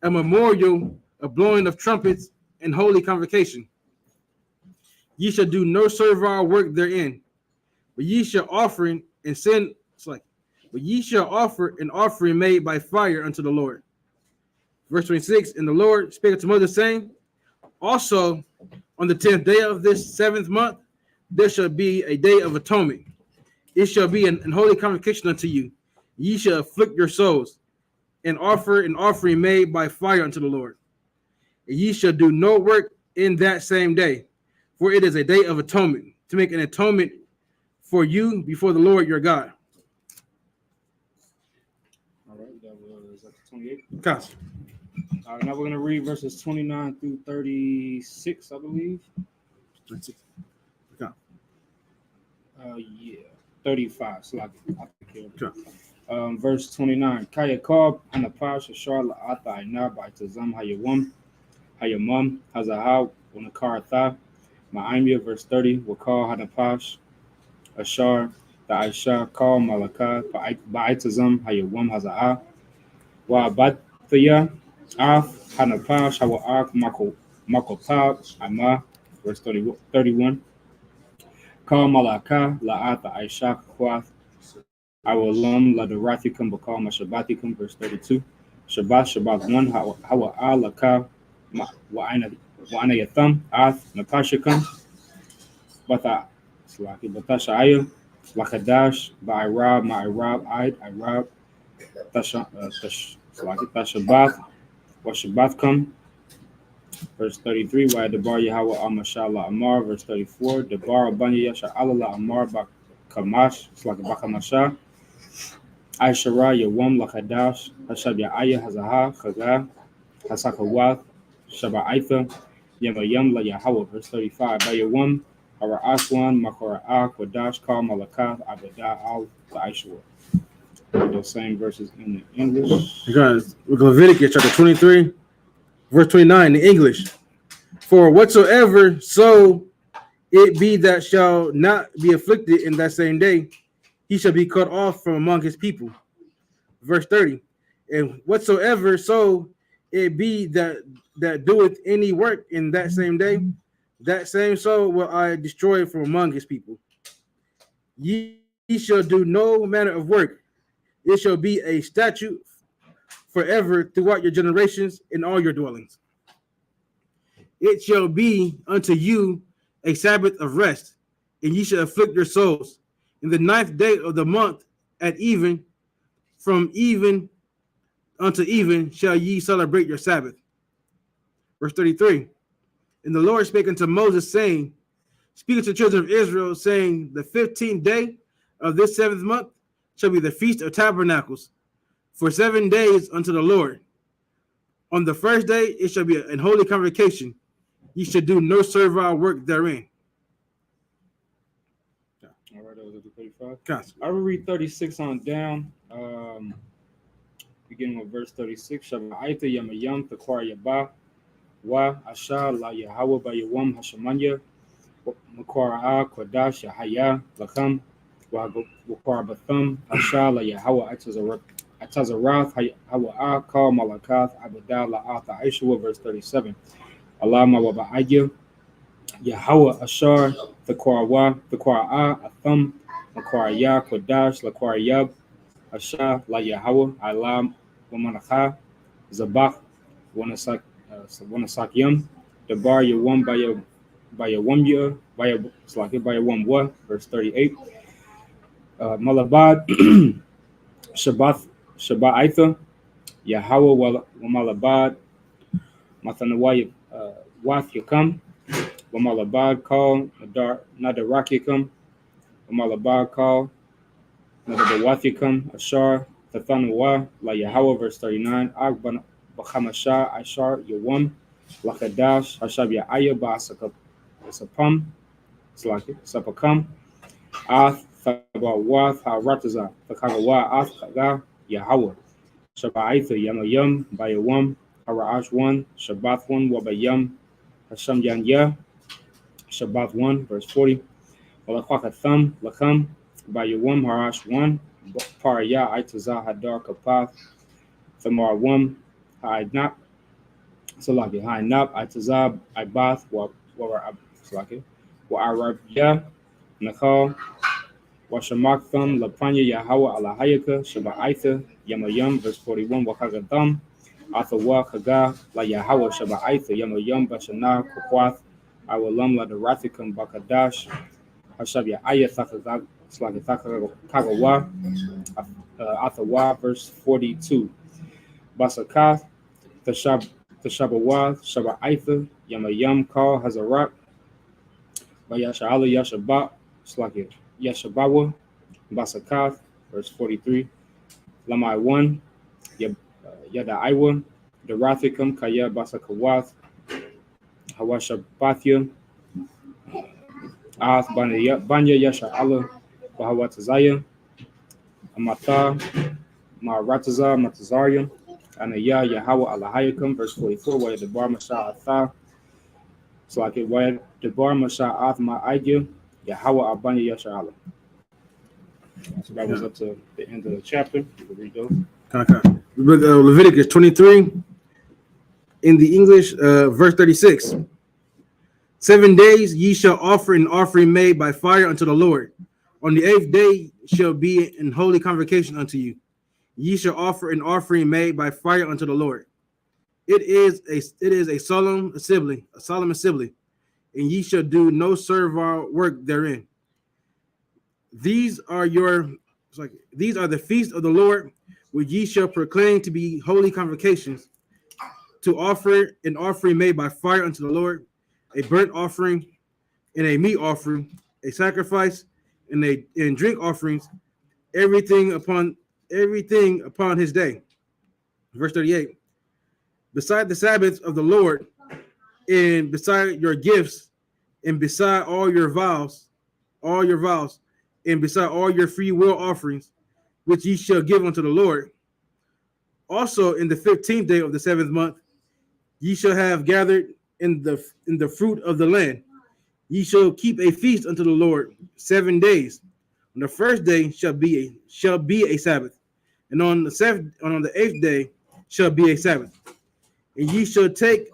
B: a memorial, a blowing of trumpets, and holy convocation. Ye shall do no servile work therein, but ye shall offer an offering made by fire unto the Lord. Verse 26, and the Lord spake unto Moses, saying, Also on the 10th day of this 7th month, there shall be a day of atonement. It shall be an holy convocation unto you. Ye shall afflict your souls, and offer an offering made by fire unto the Lord. And ye shall do no work in that same day, for it is a day of atonement, to make an atonement for you before the Lord your God.
A: All right, that was up to 28.
B: Okay.
A: All right, now we're going to read verses 29 through 36, I believe.
B: 26. Okay.
A: Yeah, 35. So verse 29. Kayakab, Anapash, Charla, Ata, Aina, Baitazam, Hayawam, Hayamam, Hazahab, Unakaratha, Ma'amia, verse 30. Wakal, Hanapash, Ashar, the Aisha, Kal, Malaka, Baitazam, Hayawam, Hazah, Wa'abataya, Af, Hanapash, Hawa'ak, Makopab, Ama, verse 31. Kal Malaka, La'ata Aisha Kwath, Awalam, Ladarathicum, Bakal Mashabaticum, verse 32. Shabbat 1, Hawa'a Laka, Wa'ana Yatham, Ath, Napashikum, Batashaya, Lakadash, Ba'irab, Ma'irab, Irab, Tashabath, Washabathkum, verse 33, why the bar Yahweh al Mashallah Amar, verse 34, the bar Abanya Yasha Allah Amar Kamash, it's like Bakamasha, Aishara Yawam Lakadash, Hashabya Aya Hazaha, Haga, Hasakawath, Shaba Aitha, Yamayam La Yahweh, verse 35. By Yawam, Ara Aswan, Makora Quadash, Kal Malakath, Abada Al Aishwa. Those same verses in the English.
B: Because Leviticus chapter 23, verse 29 in English. For whatsoever so it be that shall not be afflicted in that same day, he shall be cut off from among his people. Verse 30. And whatsoever so it be that doeth any work in that same day, that same soul will I destroy from among his people. Ye shall do no manner of work. It shall be a statute forever throughout your generations in all your dwellings. It shall be unto you a Sabbath of rest, and ye shall afflict your souls. In the 9th day of the month at even, from even unto even shall ye celebrate your Sabbath. Verse 33. And the Lord spake unto Moses, saying, speak unto the children of Israel, saying, the 15th day of this 7th month shall be the Feast of Tabernacles, for 7 days unto the Lord. On the first day it shall be an holy convocation. Ye should do no servile work therein.
A: All right, that was 35. I will read 36 on down. Beginning with verse 36. Shaba'aita yamayam takwar yaba wa asha la Yahweh ba yawam hashamanya makwara'a kodash yahaya lacham wa batham asha la Yahweh atazarath hawa'a kal malakath abadah la'ata aishwa. Verse 37. Allah ma wa ba'ayya Yahweh ashar takwara'a atham makwara'a kodash lakwar Asha la Yahweh Alam Wamanacha Zabach Wanasakyam Debar Yawam by a 1 year by a 1 wa. Verse 38. Malabad Shabbat Aitha Yahweh Wamalabad Mathanaway Wath Yakam Wamalabad call Nadarakikam Wamalabad call Nadawathikum Ashar Tathanwa La Yahweh. Verse 39. Agban Bakhamasha Ashar Yawam Lakadash Hashabya Aya Basapam Sapakam Ath Thabawath HaRataza Takagawa Ath Kaga Yahweh Shabaitha Yamayam Bayawam Haraash 1 Shabbath 1 Wabayam Hasham Yanya Shabbath 1. Verse 40. Walakwakatham Lakam Bayawam Harash 1 Paraya Aitazah Hadar Kapath Thamar 1 Haidnap Salaki Hainap Aitazah Ibath Salaki Wa'arabya Nakal Washamaktham Lapanya Yahweh Alahayaka Shaba'aitha Yamayam. Verse 41. Wakagatham Athawa Kaga La Yahweh Shaba'aitha Yamayam Bashana Kukwath Awalam La Darathikam Bakadash Hashabya Ayathakagag Kagawa Athawa. Verse 42. Basakath Tashabawa Shaba'aitha Yamayam Kal Hazarak Bayasha'ala Yashabak Slaki Yashabawa Basakath. Verse 43. Lamai 1 Yada Iwa Darathikam Kaya Basakawath Hawashabathya Ath Banya Yasha'ala Bahawatazaya Amatha Marataza Matazarian Anaya Yahweh Alahayakam. Verse 44. Where the bar Masha Atha Slaki where the bar Masha Ath Ma'idya Yahweh Abanya Yasha'ala. So that was up to the end of the chapter. You can read those.
B: Okay. Leviticus 23 in the English, verse 36. 7 days ye shall offer an offering made by fire unto the Lord. On the 8th day shall be an holy convocation unto you. Ye shall offer an offering made by fire unto the Lord. It is a solemn assembly, and ye shall do no servile work therein. These are the feasts of the Lord, which ye shall proclaim to be holy convocations, to offer an offering made by fire unto the Lord, a burnt offering, and a meat offering, a sacrifice, and drink offerings, everything upon everything upon his day. Verse 38. Beside the Sabbaths of the Lord, and beside your gifts, and beside all your vows, and beside all your free will offerings, which ye shall give unto the Lord. Also in the 15th day of the 7th month, ye shall have gathered in the fruit of the land. Ye shall keep a feast unto the Lord 7 days. On the first day shall be a Sabbath, and on the 8th day shall be a Sabbath. And ye shall take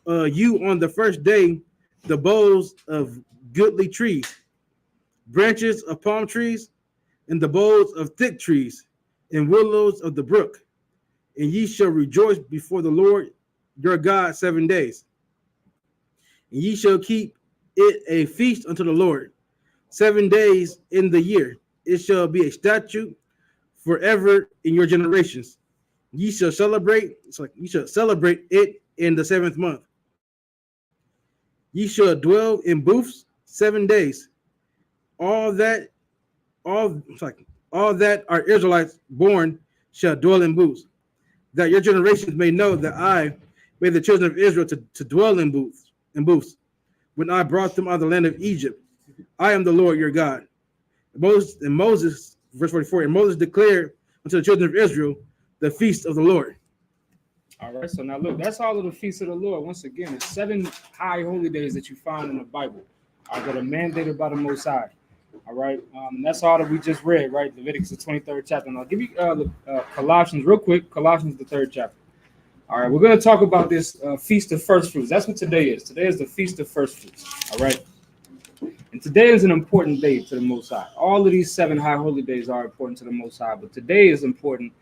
B: you on the first day the boughs of goodly trees, branches of palm trees, and the boughs of thick trees, and willows of the brook. And ye shall rejoice before the Lord your God 7 days. And ye shall keep it a feast unto the Lord 7 days in the year. It shall be a statute forever in your generations. Ye shall celebrate it in the 7th month. Ye shall dwell in booths 7 days. All that are Israelites born shall dwell in booths, that your generations may know that I made the children of Israel to dwell in booths, when I brought them out of the land of Egypt. I am the Lord your God. Moses, verse 44, and Moses declared unto the children of Israel the feast of the Lord.
A: All right, so now look, that's all of the feasts of the Lord. Once again, it's 7 high holy days that you find in the Bible that are mandated by the Most High. All right, that's all that we just read, right? Leviticus, the 23rd chapter. And I'll give you Colossians real quick. Colossians, the 3rd chapter. All right, we're going to talk about this Feast of First Fruits. That's what today is. Today is the Feast of First Fruits. All right, and today is an important day to the Most High. All of these 7 high holy days are important to the Most High, but today is important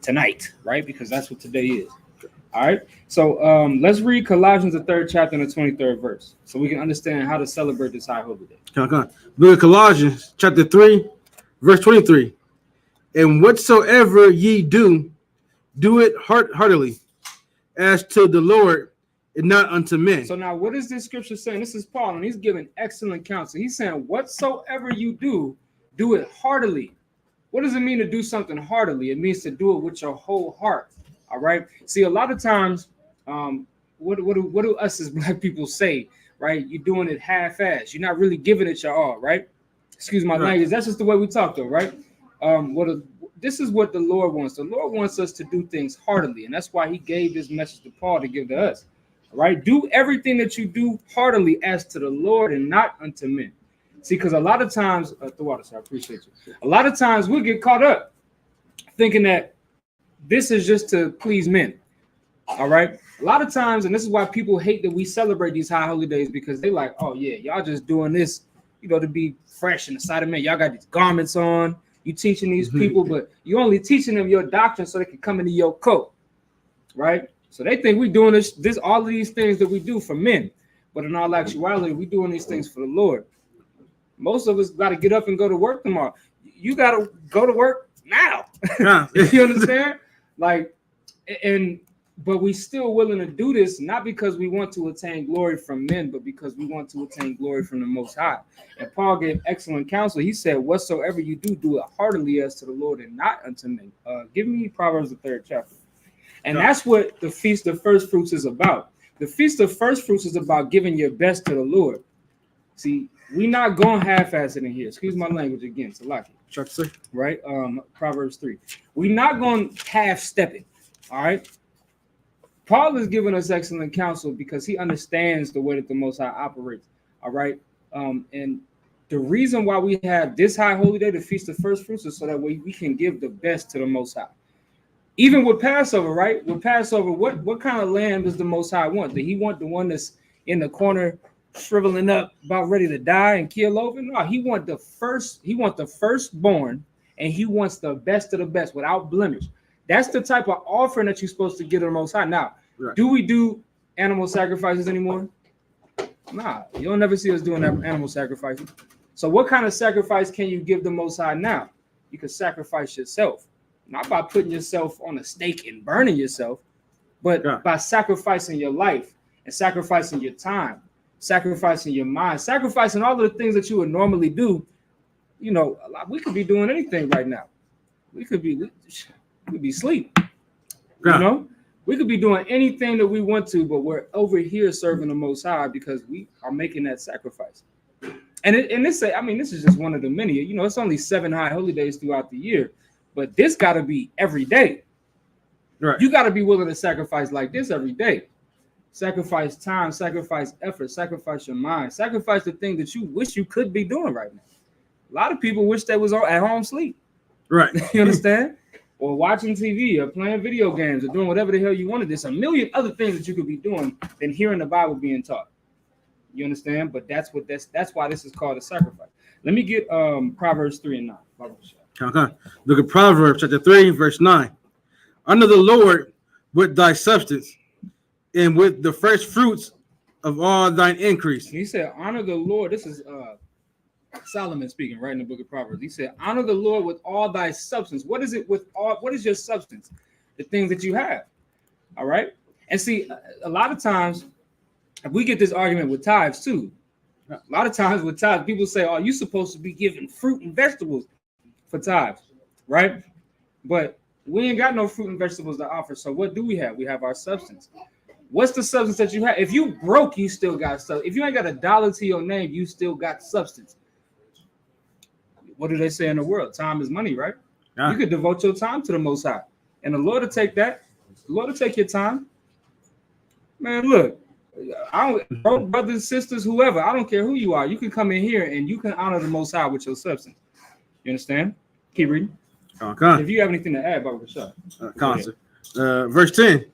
A: tonight, right? Because that's what today is. All right, so let's read Colossians, the 3rd chapter and the 23rd verse, so we can understand how to celebrate this high holy day.
B: Come on. Look at Colossians chapter 3, verse 23. And whatsoever ye do, do it heartily, as to the Lord and not unto men.
A: So now what is this scripture saying? This is Paul, and he's giving excellent counsel. He's saying, whatsoever you do, do it heartily. What does it mean to do something heartily? It means to do it with your whole heart. All right. See, a lot of times, what do us as black people say? Right? You're doing it half-assed. You're not really giving it your all. Right? Excuse my language. That's just the way we talk, though. Right? This is what the Lord wants. The Lord wants us to do things heartily, and that's why He gave this message to Paul to give to us. All right? Do everything that you do heartily as to the Lord and not unto men. See, because a lot of times, the water, sir, I appreciate you. A lot of times we'll get caught up thinking that this is just to please men. All right. A lot of times, and this is why people hate that we celebrate these high holy days, because they like, oh yeah, y'all just doing this, to be fresh in the sight of men. Y'all got these garments on. You teaching these people, but you only teaching them your doctrine so they can come into your coat. Right. So they think we're doing this all of these things that we do for men, but in all actuality, we're doing these things for the Lord. Most of us got to get up and go to work tomorrow. You got to go to work now. You understand? But we still willing to do this, not because we want to attain glory from men, but because we want to attain glory from the Most High. And Paul gave excellent counsel. He said, whatsoever you do, do it heartily as to the Lord and not unto men. Give me Proverbs, the 3rd chapter. And that's what the Feast of First Fruits is about. The Feast of First Fruits is about giving your best to the Lord. See, we're not going half-assed in here. Excuse my language again. So like it. Right? Proverbs 3. We're not going half-step it. All right? Paul is giving us excellent counsel because he understands the way that the Most High operates. All right? And the reason why we have this high holy day, the Feast of First Fruits, is so that way we can give the best to the Most High. Even with Passover, right? With Passover, what kind of lamb does the Most High want? Did he want the one that's in the corner shriveling up, about ready to die and keel over? No, he want the firstborn, and he wants the best of the best without blemish. That's the type of offering that you're supposed to give to the Most High. Now, Do we do animal sacrifices anymore? Nah, you'll never see us doing animal sacrifices. So what kind of sacrifice can you give the Most High now? You can sacrifice yourself, not by putting yourself on a stake and burning yourself, but by sacrificing your life and sacrificing your time, sacrificing your mind, sacrificing all of the things that you would normally do. We could be doing anything right now. we could be asleep. You know, we could be doing anything that we want to, but we're over here serving the Most High because we are making that sacrifice. And this is just one of the many. You know, it's only 7 high holy days throughout the year, but this got to be every day.
B: Right.
A: You got to be willing to sacrifice like this every day. Sacrifice time, sacrifice effort, sacrifice your mind, sacrifice the thing that you wish you could be doing right now. A lot of people wish they was at home sleep.
B: Right.
A: You understand? Or watching TV or playing video games or doing whatever the hell you wanted. There's a million other things that you could be doing than hearing the Bible being taught. You understand? But that's why this is called a sacrifice. Let me get Proverbs 3 and 9.
B: Okay. Look at Proverbs chapter 3, verse 9. Honor the Lord with thy substance and with the fresh fruits of all thine increase.
A: And he said, honor the Lord. This is Solomon speaking right in the book of Proverbs. He said, honor the Lord with all thy substance. What is it with all? What is your substance? The things that you have. All right. And see, a lot of times we get this argument with tithes too. A lot of times with tithes, people say, oh, you're supposed to be giving fruit and vegetables for tithes, right? But we ain't got no fruit and vegetables to offer. So what do we have? We have our substance. What's the substance that you have? If you broke, you still got stuff. If you ain't got $1 to your name, you still got substance. What do they say in the world? Time is money, right? Yeah. You could devote your time to the Most High. And the Lord will take that. The Lord will take your time. Man, look, brothers, sisters, whoever, I don't care who you are. You can come in here and you can honor the Most High with your substance. You understand? Keep reading.
B: Okay.
A: If you have anything to add, Baba Rashad.
B: Verse 10.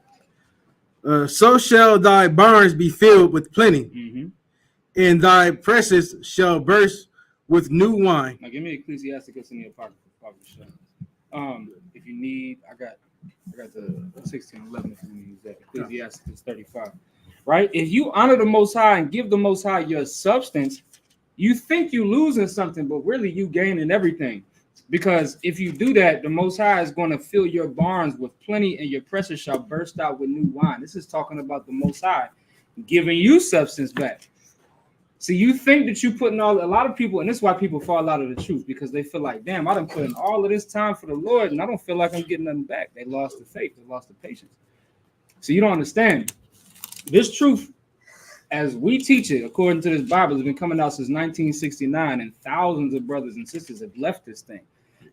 B: So shall thy barns be filled with plenty, and thy presses shall burst with new wine.
A: Now give me Ecclesiasticus in the Apocrypha, Baba Rashad. If you need, I got the 16:11 if you need that. Ecclesiasticus 35. Right? If you honor the Most High and give the Most High your substance, you think you're losing something, but really you gaining everything. Because if you do that, the Most High is going to fill your barns with plenty and your presses shall burst out with new wine. This is talking about the Most High giving you substance back. See, you think that you're putting a lot of people, and this is why people fall out of the truth, because they feel like, damn, I done put in all of this time for the Lord and I don't feel like I'm getting nothing back. They lost the faith. They lost the patience. So you don't understand. This truth, as we teach it, according to this Bible, has been coming out since 1969, and thousands of brothers and sisters have left this thing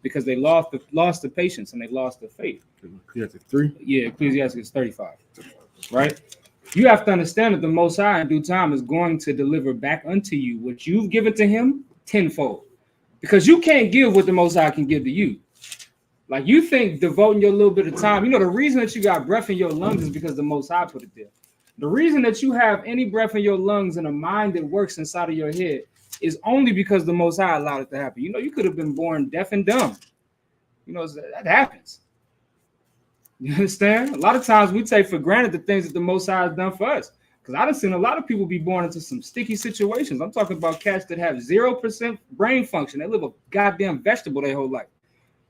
A: because they lost the patience and they lost the faith.
B: Ecclesiastes 3?
A: Yeah, Ecclesiastes 35. Right? You have to understand that the Most High in due time is going to deliver back unto you what you've given to him tenfold. Because you can't give what the Most High can give to you. Like you think devoting your little bit of time, the reason that you got breath in your lungs is because the Most High put it there. The reason that you have any breath in your lungs and a mind that works inside of your head is only because the Most High allowed it to happen. You could have been born deaf and dumb. That happens. You understand? A lot of times we take for granted the things that the Most High has done for us. Because I've seen a lot of people be born into some sticky situations. I'm talking about cats that have 0% brain function. They live a goddamn vegetable their whole life.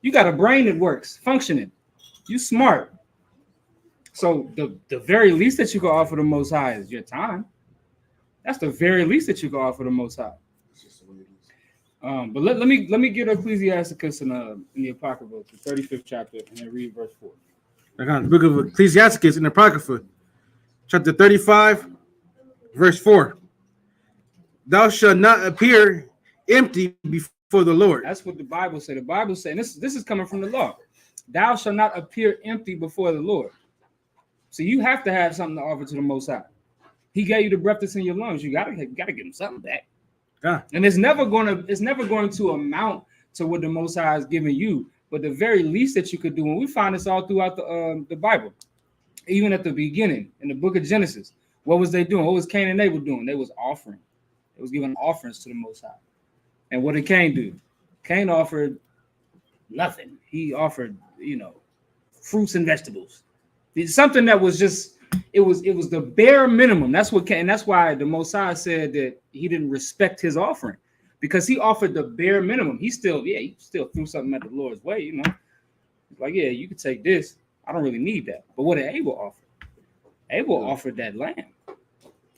A: You got a brain that works, functioning. You smart. So the very least that you can offer the Most High is your time. That's the very least that you can offer the Most High. But let me get Ecclesiasticus in the Apocrypha, the 35th chapter, and then read verse 4.
B: The book of Ecclesiasticus in the Apocrypha, chapter 35, verse 4. Thou shalt not appear empty before the Lord.
A: That's what the Bible says. The Bible says, and this is coming from the law. Thou shalt not appear empty before the Lord. So you have to have something to offer to the Most High. He gave you the breath that's in your lungs. You gotta give him something back. Yeah. And it's never going to amount to what the Most High has given you. But the very least that you could do, and we find this all throughout the Bible, even at the beginning in the book of Genesis, what was they doing? What was Cain and Abel doing? They was offering. They was giving offerings to the Most High. And what did Cain do? Cain offered nothing. He offered, fruits and vegetables. It's something that was just, it was the bare minimum. That's why the Most High said that he didn't respect his offering, because he offered the bare minimum. He still threw something at the Lord's way, He's like, yeah, you can take this. I don't really need that. But what did Abel offer? Abel offered that lamb.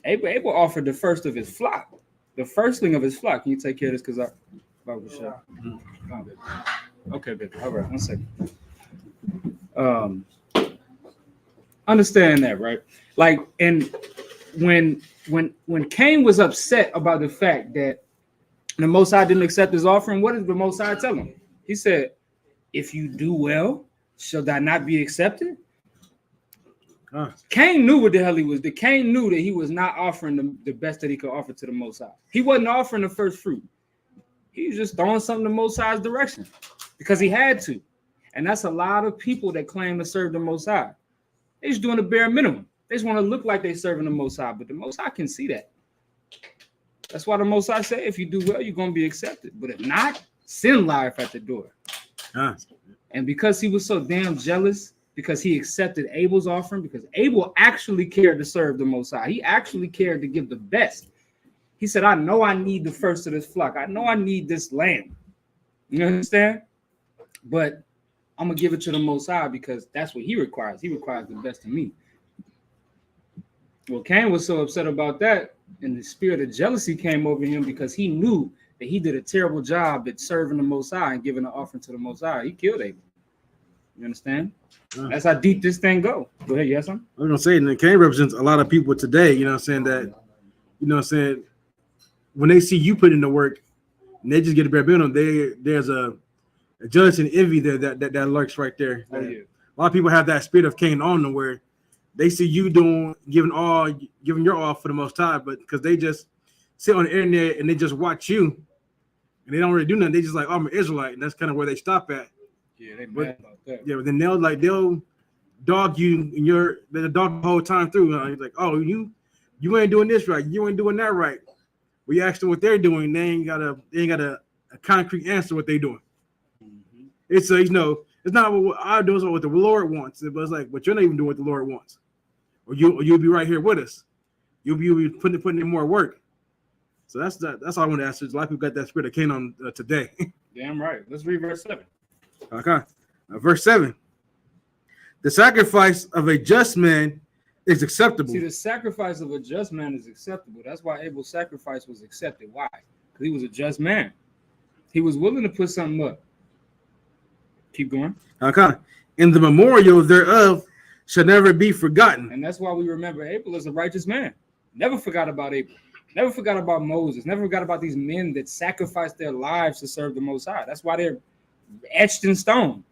A: Abel offered the first of his flock, the firstling of his flock. Can you take care of this? Because Okay, baby. All right, 1 second. Understand that, right? Like, and when Cain was upset about the fact that the Most High didn't accept his offering, what did the Most High tell him? He said, "If you do well, shall that not be accepted?" Cain knew what the hell he was. The Cain knew that he was not offering the best that he could offer to the Most High. He wasn't offering the first fruit. He was just throwing something the Most High's direction because he had to. And that's a lot of people that claim to serve the Most High. They're just doing the bare minimum. They just want to look like they're serving the Most High, but the Most High can see that. That's why the Most High say, if you do well, you're going to be accepted. But if not, sin lieth at the door. And because he was so damn jealous, because he accepted Abel's offering, because Abel actually cared to serve the Most High. He actually cared to give the best. He said, I know I need the first of this flock. I know I need this lamb. You understand? But I'm going to give it to the Most High because that's what he requires. He requires the best of me. Well, Cain was so upset about that, and the spirit of jealousy came over him because he knew that he did a terrible job at serving the Most High and giving an offering to the Most High. He killed Abel. You understand? That's how deep this thing go. Go ahead, you have something?
B: I was gonna say, and Cain represents a lot of people today. You know what I'm saying? That, you know what I'm saying, when they see you put in the work, and they just get a bare minimum, there's a jealousy and envy there that lurks right there.
A: Oh, yeah.
B: A lot of people have that spirit of Cain on them, where they see you giving your all for the Most High, but because they just sit on the internet and they just watch you, and they don't really do nothing. They just like, oh, I'm an Israelite, and that's kind of where they stop at.
A: Yeah, they mad about that.
B: Yeah, but then they'll dog you, and they'll dog the whole time through. He's like, oh, you ain't doing this right, you ain't doing that right. We ask them what they're doing, they ain't got a concrete answer what they're doing. Mm-hmm. It's it's not what I do, it's what the Lord wants. But it's like, but you're not even doing what the Lord wants, or you'll be right here with us. You'll be putting in more work. So that's all I want to ask. A lot of people got that spirit of Cain on today.
A: Damn right. Let's read verse 7.
B: Okay, verse 7. The sacrifice of a just man is acceptable.
A: See, the sacrifice of a just man is acceptable. That's why Abel's sacrifice was accepted. Why? Because he was a just man. He was willing to put something up. Keep going.
B: Okay. And the memorial thereof shall never be forgotten.
A: And that's why we remember Abel as a righteous man. Never forgot about Abel. Never forgot about Moses. Never forgot about these men that sacrificed their lives to serve the Most High. That's why they're etched in stone.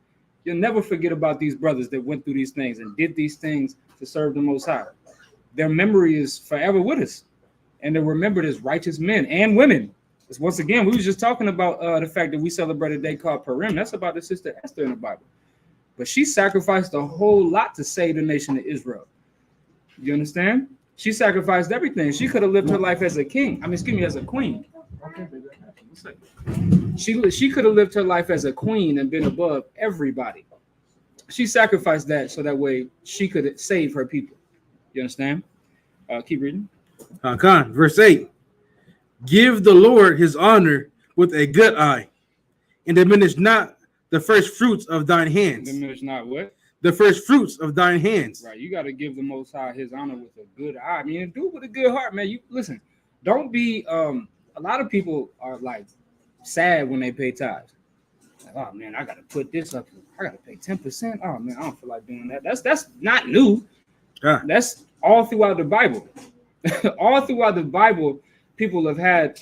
A: You'll never forget about these brothers that went through these things and did these things to serve the Most High. Their memory is forever with us, and they're remembered as righteous men and women. Because once again, we was just talking about the fact that we celebrate a day called Purim. That's about the sister Esther in the Bible, but she sacrificed a whole lot to save the nation of Israel. You understand? She sacrificed everything. She could have lived her life as a king. As a queen. She could have lived her life as a queen and been above everybody. She sacrificed that so that way she could save her people. You understand? Keep reading.
B: Verse 8. Give the Lord his honor with a good eye, and diminish not the first fruits of thine hands.
A: Diminish not what?
B: The first fruits of thine hands.
A: Right. You got to give the Most High his honor with a good eye. I mean, do it with a good heart, man. You listen. Don't be. A lot of people are like sad when they pay tithes. Like, oh man, I got to put this up. I got to pay 10%. Oh man, I don't feel like doing that. That's not new.
B: Yeah.
A: That's all throughout the Bible. All throughout the Bible, people have had.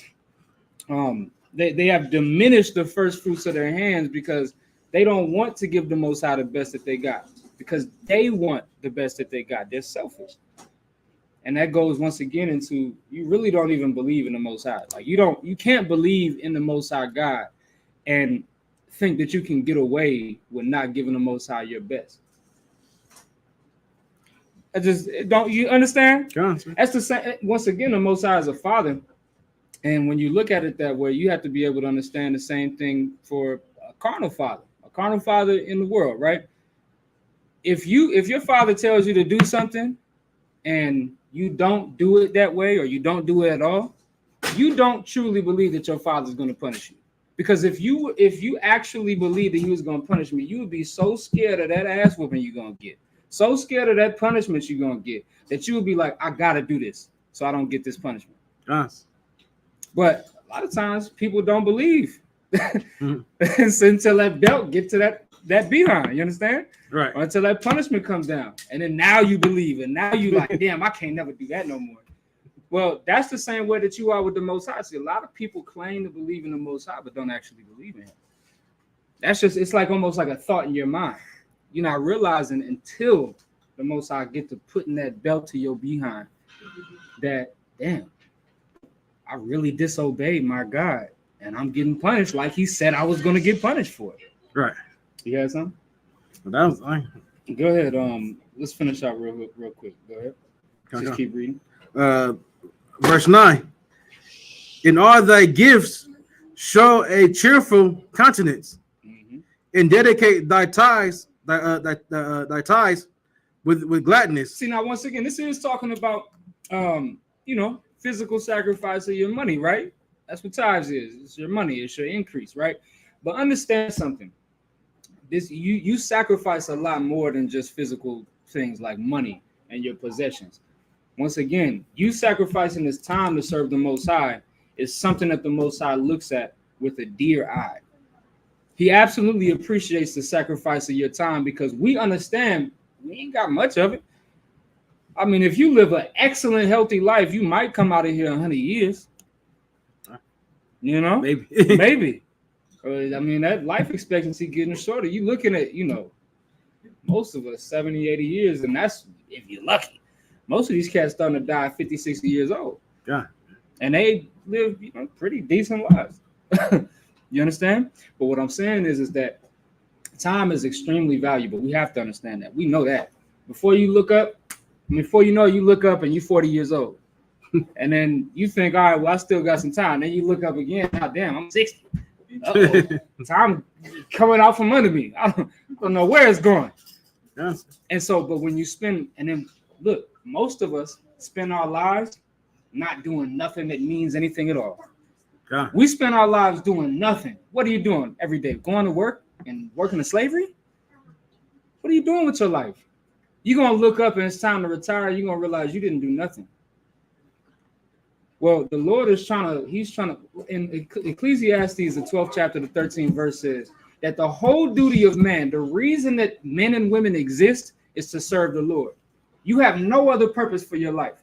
A: They have diminished the first fruits of their hands because they don't want to give the Most High the best that they got because they want the best that they got. They're selfish. And that goes once again into you really don't even believe in the Most High. Like you can't believe in the Most High God and think that you can get away with not giving the Most High your best. Don't you understand? That's the same. Once again, the Most High is a father. And when you look at it that way, you have to be able to understand the same thing for a carnal father in the world, right? If your father tells you to do something and you don't do it that way, or you don't do it at all, you don't truly believe that your father's going to punish you. Because if you actually believe that he was going to punish me, you would be so scared of that ass whooping you're going to get, so scared of that punishment you're going to get, that you would be like, I got to do this so I don't get this punishment.
B: Yes.
A: But a lot of times people don't believe. until that belt get to that behind. You understand?
B: Right.
A: Or until that punishment comes down, and then now you believe, and now you like, damn, I can't never do that no more. Well, that's the same way that you are with the Most High. See, a lot of people claim to believe in the Most High, but don't actually believe in Him. That's just, it's like almost like a thought in your mind. You're not realizing until the Most High get to putting that belt to your behind that, damn, I really disobeyed my God, and I'm getting punished like He said I was going to get punished for it.
B: Right.
A: You got something?
B: That was fine.
A: Go ahead. Let's finish out real quick. Go ahead. Just keep reading.
B: Verse 9. In all thy gifts, show a cheerful countenance, and dedicate thy tithes, thy tithes with gladness.
A: See, now once again, this is talking about physical sacrifice of your money, right? That's what tithes is. It's your money. It's your increase, right? But understand something. This you sacrifice a lot more than just physical things like money and your possessions. Once again, you sacrificing this time to serve the Most High is something that the Most High looks at with a dear eye. He absolutely appreciates the sacrifice of your time because we understand we ain't got much of it. I mean, if you live an excellent, healthy life, you might come out of here 100 years. You know?
B: Maybe.
A: Maybe. I mean, that life expectancy getting shorter. You looking at, most of us 70, 80 years, and that's if you're lucky. Most of these cats starting to die 50, 60 years old.
B: Yeah.
A: And they live, pretty decent lives. You understand? But what I'm saying is that time is extremely valuable. We have to understand that. We know that. Before you look up and you're 40 years old. And then you think, all right, well, I still got some time. Then you look up again. Oh, damn, I'm 60. Time coming out from under me. I don't know where it's going.
B: Yeah.
A: And so, but when you spend, and then look, most of us spend our lives not doing nothing that means anything at all.
B: Yeah.
A: We spend our lives doing nothing. What are you doing every day? Going to work and working in slavery? What are you doing with your life? You're going to look up and it's time to retire. You're going to realize you didn't do nothing. Well, the Lord is he's trying to, in Ecclesiastes, the 12th chapter, the 13th verse says that the whole duty of man, the reason that men and women exist is to serve the Lord. You have no other purpose for your life.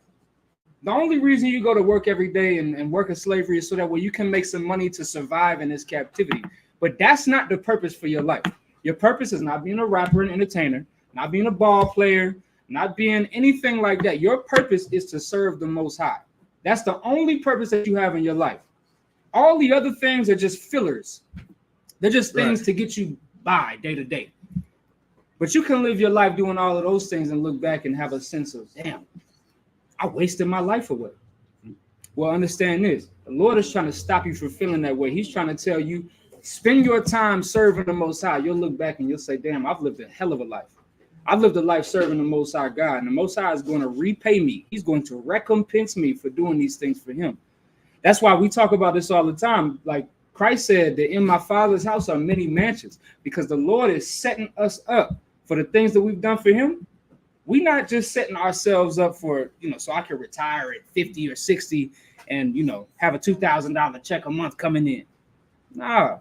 A: The only reason you go to work every day and work in slavery is so that way you can make some money to survive in this captivity. But that's not the purpose for your life. Your purpose is not being a rapper and entertainer, not being a ball player, not being anything like that. Your purpose is to serve the Most High. That's the only purpose that you have in your life. All the other things are just fillers. They're just things to get you by day to day. But you can live your life doing all of those things and look back and have a sense of, damn, I wasted my life away. Well, understand this. The Lord is trying to stop you from feeling that way. He's trying to tell you, spend your time serving the Most High. You'll look back and you'll say, damn, I've lived a hell of a life. I've lived a life serving the Most High God, and the Most High is going to repay me. He's going to recompense me for doing these things for Him. That's why we talk about this all the time. Like Christ said that in my Father's house are many mansions, because the Lord is setting us up for the things that we've done for Him. We're not just setting ourselves up for, so I can retire at 50 or 60 and, have a $2,000 check a month coming in. Nah,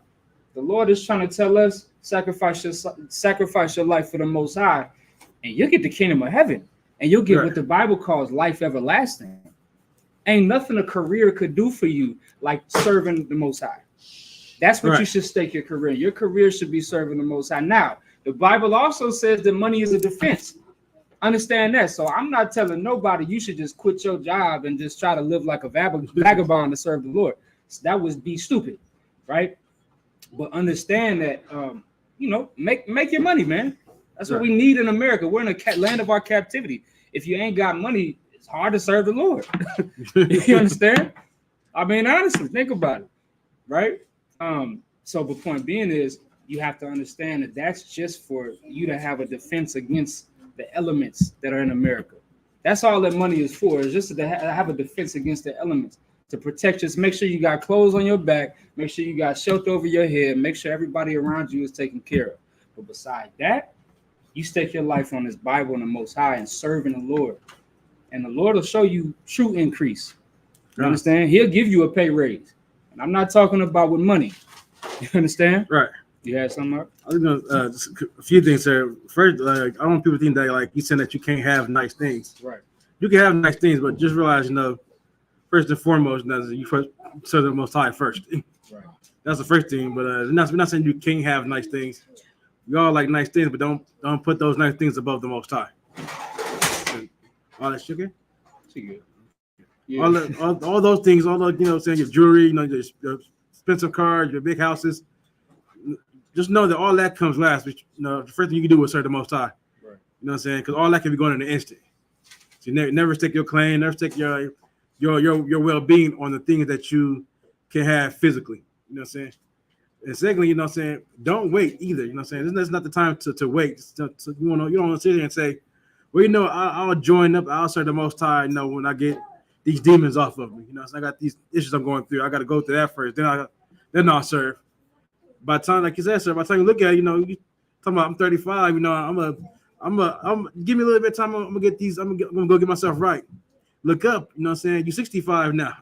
A: the Lord is trying to tell us, sacrifice your life for the Most High, and you'll get the kingdom of heaven, and you'll get what the Bible calls life everlasting. Ain't nothing a career could do for you like serving the Most High. That's what you should stake your career. Your career should be serving the Most High. Now, the Bible also says that money is a defense. Understand that. So I'm not telling nobody you should just quit your job and just try to live like a vagabond to serve the Lord. That would be stupid, right? But understand that, make your money, man. That's what we need in America. We're in a land of our captivity. If you ain't got money, it's hard to serve the Lord. You understand? I mean, honestly, think about it, right? So the point being is you have to understand that that's just for you to have a defense against the elements that are in America. That's all that money is for, is just to have a defense against the elements, to protect us. Make sure you got clothes on your back. Make sure you got shelter over your head. Make sure everybody around you is taken care of. But besides that, you stake your life on this Bible and the Most High and serving the Lord. And the Lord will show you true increase. You understand? He'll give you a pay raise. And I'm not talking about with money. You understand?
B: Right.
A: You had something up?
B: I was gonna just a few things, sir. First, I don't want people to think that like you said that you can't have nice things.
A: Right.
B: You can have nice things, but just realize, first and foremost, you first serve the Most High first.
A: Right.
B: That's the first thing. But we're not saying you can't have nice things. We all like nice things, but don't put those nice things above the Most High. All that shit, okay?
A: She good. Yeah.
B: All those things, all those, saying your jewelry, your expensive cars, your big houses. Just know that all that comes last. But, the first thing you can do is serve the Most High.
A: Right.
B: You know what I'm saying? Because all that can be going in an instant. So you never stake your claim, never stake your well-being on the things that you can have physically. You know what I'm saying? And secondly, you know what I'm saying, don't wait either. You know what I'm saying? This is not the time to wait. So you don't want to sit here and say, well, I'll join up. I'll serve the Most High. When I get these demons off of me. So I got these issues I'm going through. I got to go through that first. Then I'll serve. By the time, like you said, sir, by the time you look at it, you talking about I'm 35. I'm give me a little bit of time. I'm gonna get these. I'm gonna go get myself right. Look up. You know what I'm saying? You're 65 now.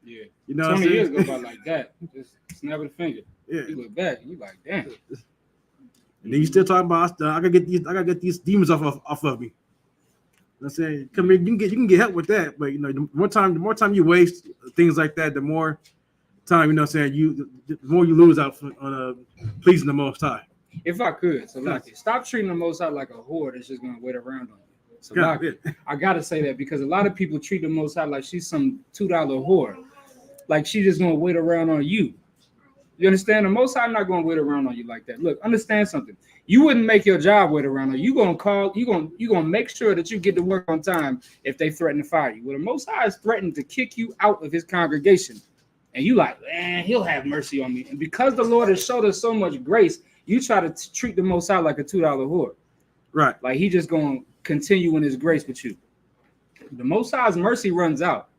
A: Yeah.
B: 20
A: years go by like that. Just snap of the finger.
B: Yeah.
A: You look back, you like, damn.
B: And then you still talking about I gotta get these demons off of me. You know what I'm saying? Come here, you can get help with that, but the more time you waste things like that, the more time, you know what I'm saying, the more you lose out on pleasing the Most High.
A: If I could, so stop treating the Most High like a whore that's just gonna wait around on you. So I gotta say that because a lot of people treat the Most High like she's some $2 whore, like she's just gonna wait around on you. You understand? The Most High not gonna wait around on you like that. Look, understand something. You wouldn't make your job wait around on you. You gonna make sure that you get to work on time if they threaten to fire you. Well, the Most High is threatening to kick you out of His congregation. And you like, man, He'll have mercy on me. And because the Lord has showed us so much grace, you try to treat the Most High like a $2 whore.
B: Right.
A: Like He just going to continue in His grace with you. The Most High's mercy runs out.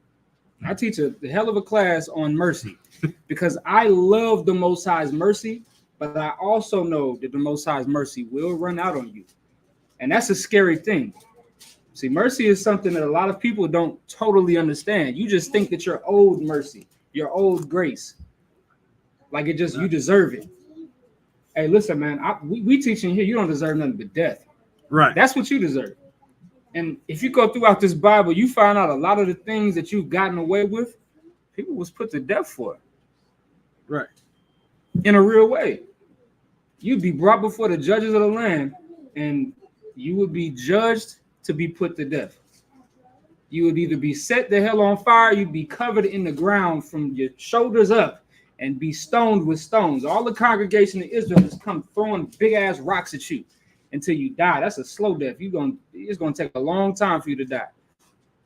A: I teach the hell of a class on mercy because I love the Most High's mercy, but I also know that the Most High's mercy will run out on you. And that's a scary thing. See, mercy is something that a lot of people don't totally understand. You just think that you're owed mercy. Your old grace, like it just you deserve it. Hey, listen, man, we teaching here. You don't deserve nothing but death.
B: Right.
A: That's what you deserve. And if you go throughout this Bible, you find out a lot of the things that you've gotten away with, people was put to death for.
B: Right.
A: In a real way, you'd be brought before the judges of the land, and you would be judged to be put to death. You would either be set the hell on fire, you'd be covered in the ground from your shoulders up and be stoned with stones. All the congregation of Israel has come throwing big ass rocks at you until you die. That's a slow death. It's gonna take a long time for you to die.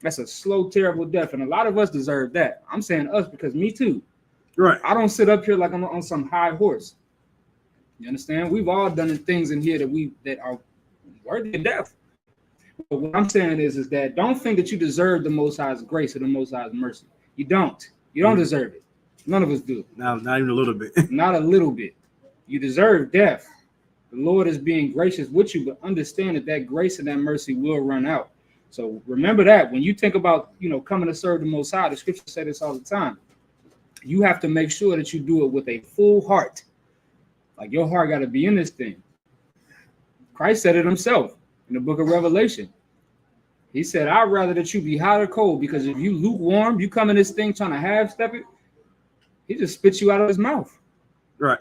A: That's a slow, terrible death. And a lot of us deserve that. I'm saying us because me too.
B: Right.
A: I don't sit up here like I'm on some high horse. You understand? We've all done things in here that are worthy of death. But what I'm saying is that don't think that you deserve the Most High's grace or the Most High's mercy. You don't. You don't deserve it. None of us do.
B: Not even a little bit.
A: Not a little bit. You deserve death. The Lord is being gracious with you, but understand that grace and that mercy will run out. So remember that when you think about, coming to serve the Most High, the scriptures say this all the time. You have to make sure that you do it with a full heart. Like your heart got to be in this thing. Christ said it Himself in the book of Revelation. He said, I'd rather that you be hot or cold, because if you lukewarm, you come in this thing trying to half-step it, He just spits you out of His mouth.
B: Right.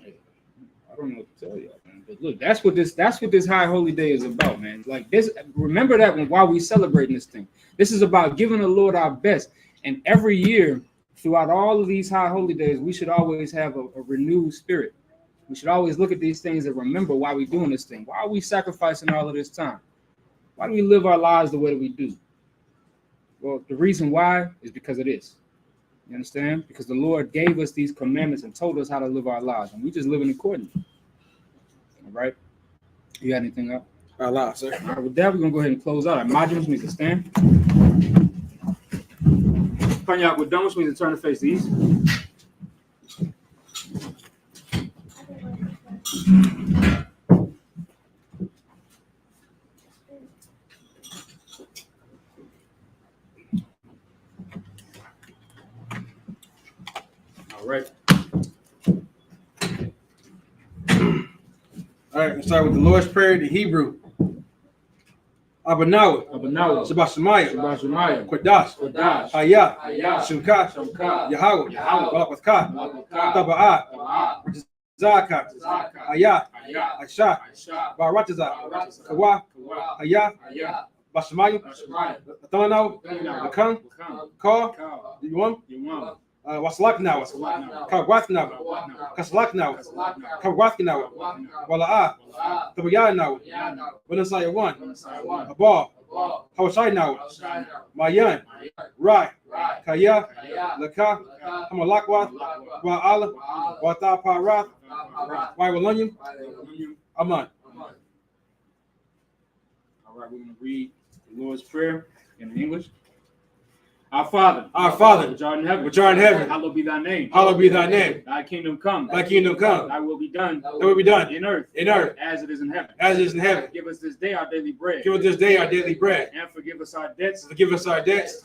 A: I don't know what to tell you, man. But look, that's what this high holy day is about, man. Like this, remember that while we celebrating this thing. This is about giving the Lord our best. And every year, throughout all of these high holy days, we should always have a renewed spirit. We should always look at these things and remember why we're doing this thing. Why are we sacrificing all of this time? Why do we live our lives the way that we do? Well, the reason why is because of this. You understand? Because the Lord gave us these commandments and told us how to live our lives, and we just living accordingly. All right? You got anything up?
B: Our lives, sir.
A: All right, with that, we're going to go ahead and close out. Our modules need to stand. Panyak, we're done, which means to turn the face to east. All right.
B: All right, let's start with the Lord's Prayer in Hebrew. Abanawa, Shabbat Shemayim, Kodash, Hayah, Shemka, Yahweh, Balakwathka, Taba'ah, Zakat, Hayah, Aisha, Barataza, Kawa, Hayah, Bashamayim, Atanao, Lakan, Ka, Yuam, Waslaknawa, Kawatnawa, Kaslaknawa, Kawatnawa, Wala'ah, Tabayanawa, Vanasaya 1, Abal, Hawashinawa, Mayan, Rai, Kaya, Laka, Hamalakwa, Wa'ala, Wata Parath, Waiwalunium, Aman.
A: All right, we're going to read the Lord's Prayer in English. Our Father,
B: which
A: art in heaven,
B: hallowed
A: be thy name. Thy kingdom come.
B: Thy
A: will be done. In earth. As it is in heaven. Give us this day our daily bread.
B: And
A: forgive us our debts.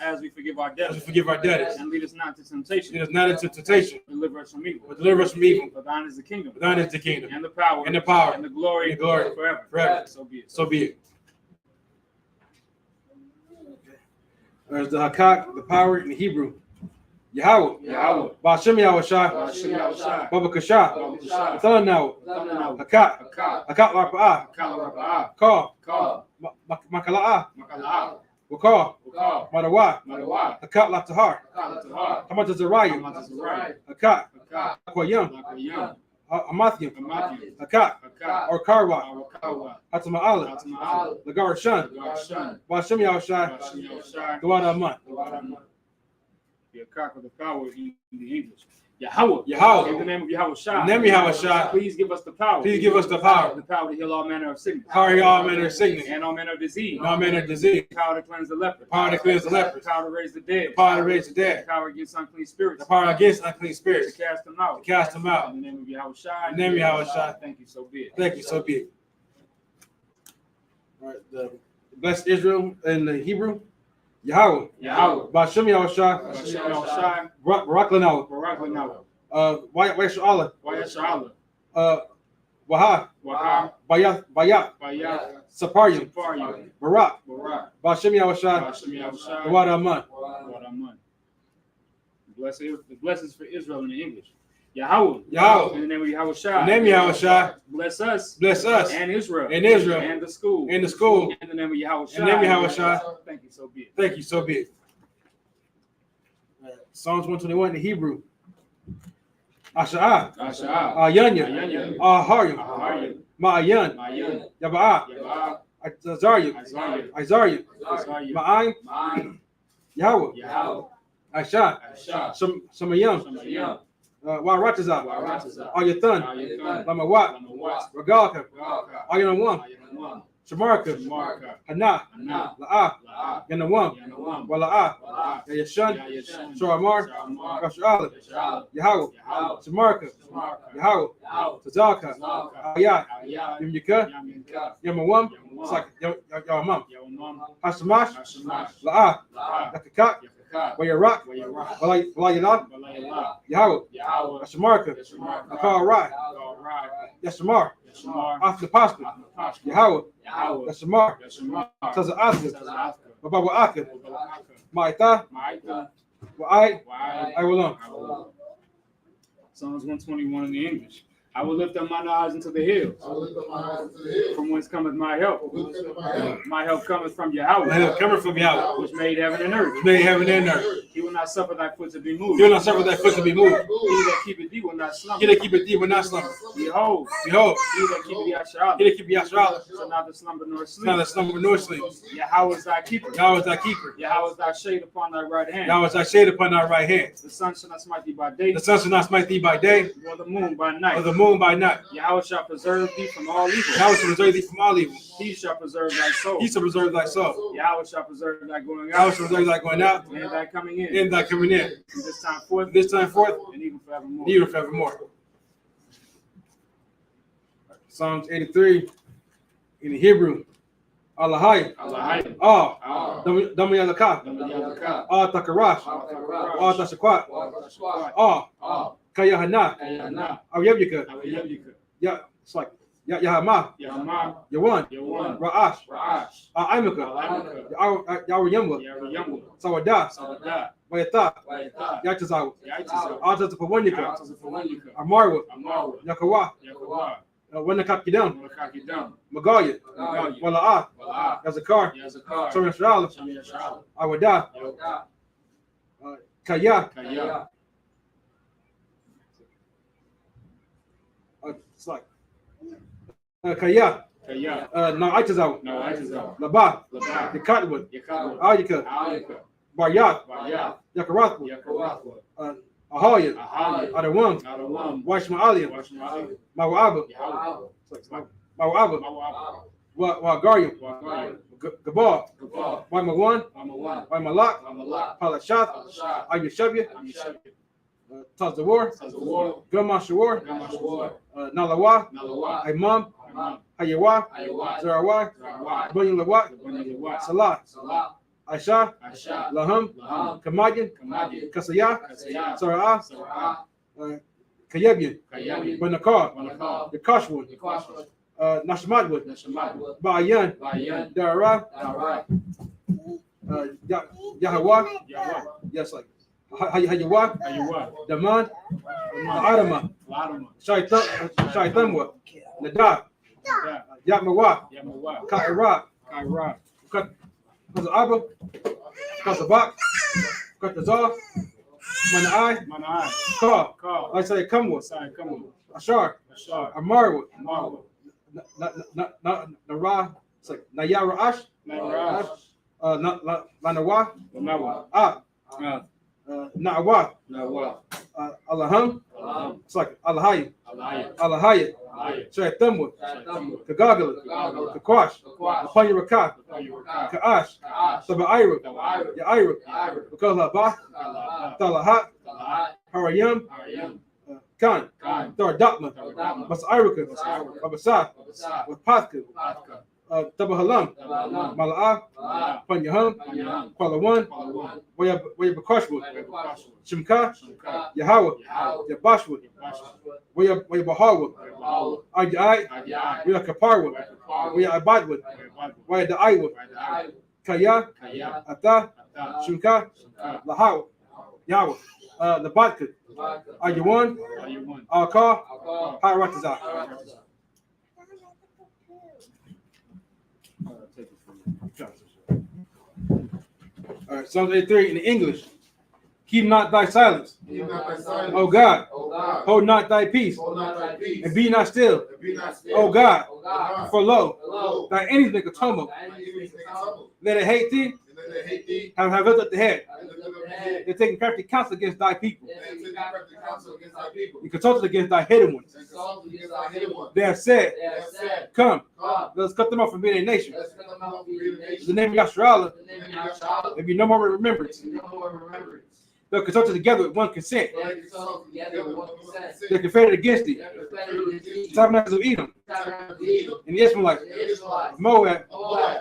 A: As we forgive our debtors. And lead us not into temptation. Deliver us from evil. For thine is the kingdom. And the power. And the glory. Forever. So be it.
B: There's the Hakak, the power in the Hebrew. Yahweh. Ba'ashem Yahushua. Baba Kasha. Thalanaw. Hakak. Hakak Rapa'ah. Ka. Makala'ah. Wakar. Madawa. Hakak Latahar. Hamata Zariah. Hakak. Akwayam. Amathium. Hakak. Or Karwa. Hatama'ala. Lagar Shan. Ba'ashem Yahushua. Dawada Aman.
A: The Hakak of the power in the English. Yahweh. In the name of Yahushua. Please give us the power. The power to heal all manner of sickness. And all manner of disease. Power to cleanse the leper. Power to raise the dead. Power against unclean spirits. To cast them out. In the name of Yahushua. Thank you, so be it.
B: All right, bless Israel in the Hebrew. Yahweh. Ba'ashem Yahushua. Baraklanaw. Wayasha'ala. Waha. Bayat. Saparyam. Barak. Ba'ashem Yahushua. Dawada Aman.
A: The blessings for Israel in the English. Yahweh. In the name of Yahushua. Bless us. And Israel. And the school. In the name of Yahushua. Thank you, so be it.
B: Psalms 121 in Hebrew. Asha'ah. Ayanya. Aharyam. Ma'ayan. Yaba'ah. Isaiah. Ma'ayim. Yahweh. Aisha. Shamayam. Warataza. Ayathan. Lamawat. Ragalka. Ayanawam. Shamarka. Hana. La'ah. Yanawam. Wala'ah. Yashan. Shoramar. Rasha'ala. Yahweh. Shamarka. Yahweh. Tazaka. Ayat. Yamyaka. Yamawam. Yamam. Hashamash. La'ah. Yakakak. Wayarak. Walayala. Yahweh. Shamarka. Akal Rai. Yashamar. After the pasta. Yahweh. Yashamar. Taza Aska. Baba Aka. Ma'ita. Wa'ai. Iwalam.
A: Psalms 121 in the English. I will lift up mine eyes into the hills. From whence cometh my help? My help cometh from Yahweh. Which made heaven and earth. He will not suffer thy foot to be moved. He that keepeth thee will not slumber. Behold, he that keepeth thee Yasharah. So neither slumber nor sleep. Yahweh is thy keeper. Yahweh is thy shade upon thy right hand. The sun shall not smite thee by day. Nor the moon by night. Yahweh shall preserve thee from all evil. He shall preserve thy soul. Yahweh shall preserve thy going out. And thy coming in. From this time forth. And even forevermore.
B: Psalms 83 in the Hebrew. Allahai. Damayalaka. Takarash. Tashakwat. Kayahana. Awyabika. Yeah, it's like Yahama, Yawan, Ra'ash, Aimaka, Yawar Sawada, Wayata, Yatazawa, Alta Pawanyaka, Amarwa, Yakawa, Wanakakidam, Magaya, Wala'a, Yazakar, Soran Awada, Kaya, it's like Kaya, Na'itazawa, Laba, Yakatwood, Ayaka, Baryat, Yakarathwa, Ahaya, Adawam, Washma'alia, Mawaba, Wagarium, Gabar, Waimawan, Waimalak, Palashath, Ayushabya, Tazawar, Gamashawar, Nalawa, Imam, Hayawa, Zarawai, Bunyalawat, Salah, Aisha, Laham, Kamayan, Kasaya, Sara'ah, Kayabian, Banakar, Yakashwood, Nashmadwood, Ba'ayan, Dara, Yahawa, yes, like Hayawa, Daman, Adama, Shaitamwa, Nadab, Yatmawa, Kaira, Kazaba, Kazabak, Katazar, Manai, Ka, I say Kamwa, Ashar, Amarwa, Nara, it's like Nayara Ash, Lanawa, Na'awa, Allaham, it's like Allahaya, Shaitamwa, Kagagala, Kakwash, Apanyaraka, Kaash, Sabaira, Yaira, Bakalaba, Talahat, Harayam, Khan, Thardakma, Masiraka, Abasah, Wapatka, Tabahalam, Mala'ah, Panyaham, Kwalawan, Wayabakashwood, Shimka, Yahawa, Yabashwood, Wayabahawa, Ayai, Wayakaparwa, Wayabadwood, Wayadaiwa, Kaya, Ata, Shimka, Lahawa, Yawa, Labatka, Ayawan, Alka, Haratazah. All right, Psalms 83 in English. Keep not thy silence, O God. Hold not thy peace, and be not still, O God. For lo, thy enemies make a tumult. Let it hate thee, have lifted up the head. They're taking crafty counsel against thy people. You consulted against thy hidden ones. They have said, come, let us cut them off from being a nation. The name of Yasharallah, there be no more remembrance. They're consulted together with one consent. They're confederate against thee. The tabernacles of Edom, and the Ishmaelites, Moab,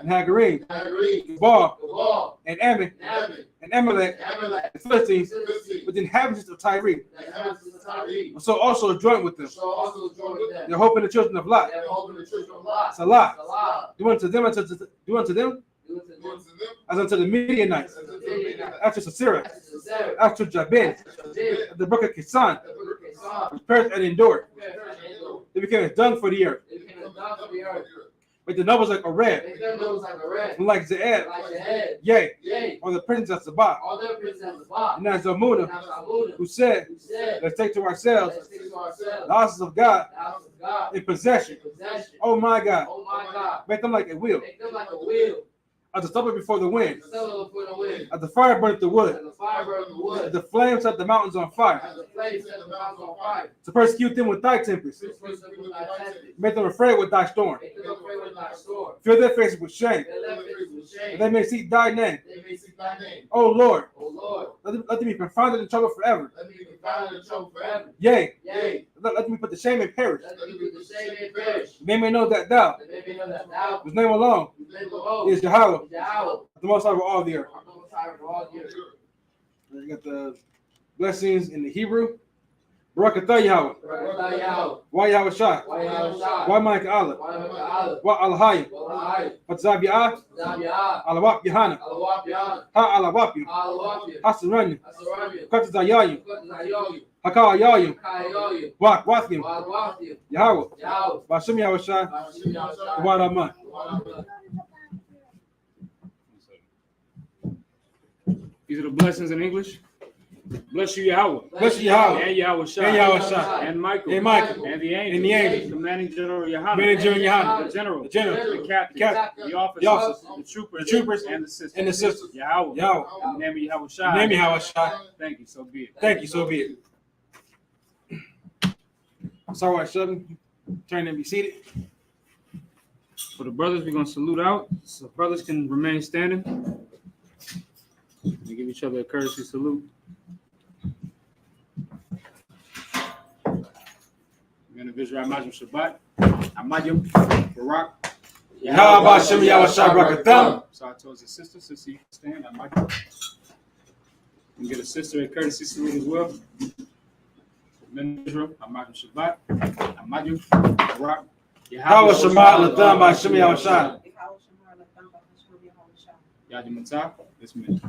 B: and Hagarim, Baal, and Ammon, and Amalek, the Philistines, with the inhabitants of Tyre. And so also joint with them. They're hoping the children of Lot. Salah. Do unto them as unto the Midianites, after Sisera, after Jabin, the brook of Kisan, which perished and endured. They became as dung for the earth. But the numbers like a red, and like Zeed, yea, or the prince of Sabah, and as Zamuna, who said, let's take to ourselves the houses of God in possession. Oh my God, make them like a wheel. As the stubble before the wind, as the fire burnt the wood, as the flames set the mountains on fire, to persecute them with thy tempest, make them afraid with thy storm, fill their faces with shame, that they may seek thy name. O Lord, let them be confounded in trouble forever. Yea, let them be put to shame and perish. They may know that thou, whose name alone is Yahweh, the most high of all the earth. You got the blessings in the Hebrew. Barakatah Yahweh. Wa Yahweh Shah. Wa Malik Allah. Wa Alahayim. Fatzabi'ah. Alawap Yahana. Ha Alawapim. Hasaranyim. Katazayayim. Hakayayim. Wak Wathim. Yahweh. Bashim Yahweh Shah. Wa Rahman.
A: These are the blessings in English. Bless you, Yahweh.
B: Bless you, Yahweh.
A: And Yahweh Shah.
B: And Yahweh Shah.
A: And Michael.
B: And Michael.
A: And the angels.
B: And the angels.
A: Commanding General Yohana.
B: Commanding General Yohana.
A: The general.
B: The general.
A: The captain. The officers.
B: The officers.
A: The troopers.
B: The troopers.
A: And the sisters.
B: And the sisters.
A: Yahweh.
B: Yahweh.
A: In the name of Yahweh Shah.
B: In the name of Yahweh Shah.
A: Thank you, so be it.
B: Thank you, so be it. Sorry, right, Sheldon. Turn and be seated.
A: For the brothers, we're going to salute out. So brothers can remain standing. We give each other a courtesy salute. We're going to visit Amajim Shabbat. Amajim, Barak.
B: Yahweh Hashem Yahweh Shah Barakatam.
A: So I told your sister, you can stand. Amajim. You can get a sister a courtesy salute as well. Men of Israel, Amajim Shabbat. Amajim, Barak.
B: Yahweh Shema Latam Hashem Yahweh Shah.
A: Yadim Matah. This minute.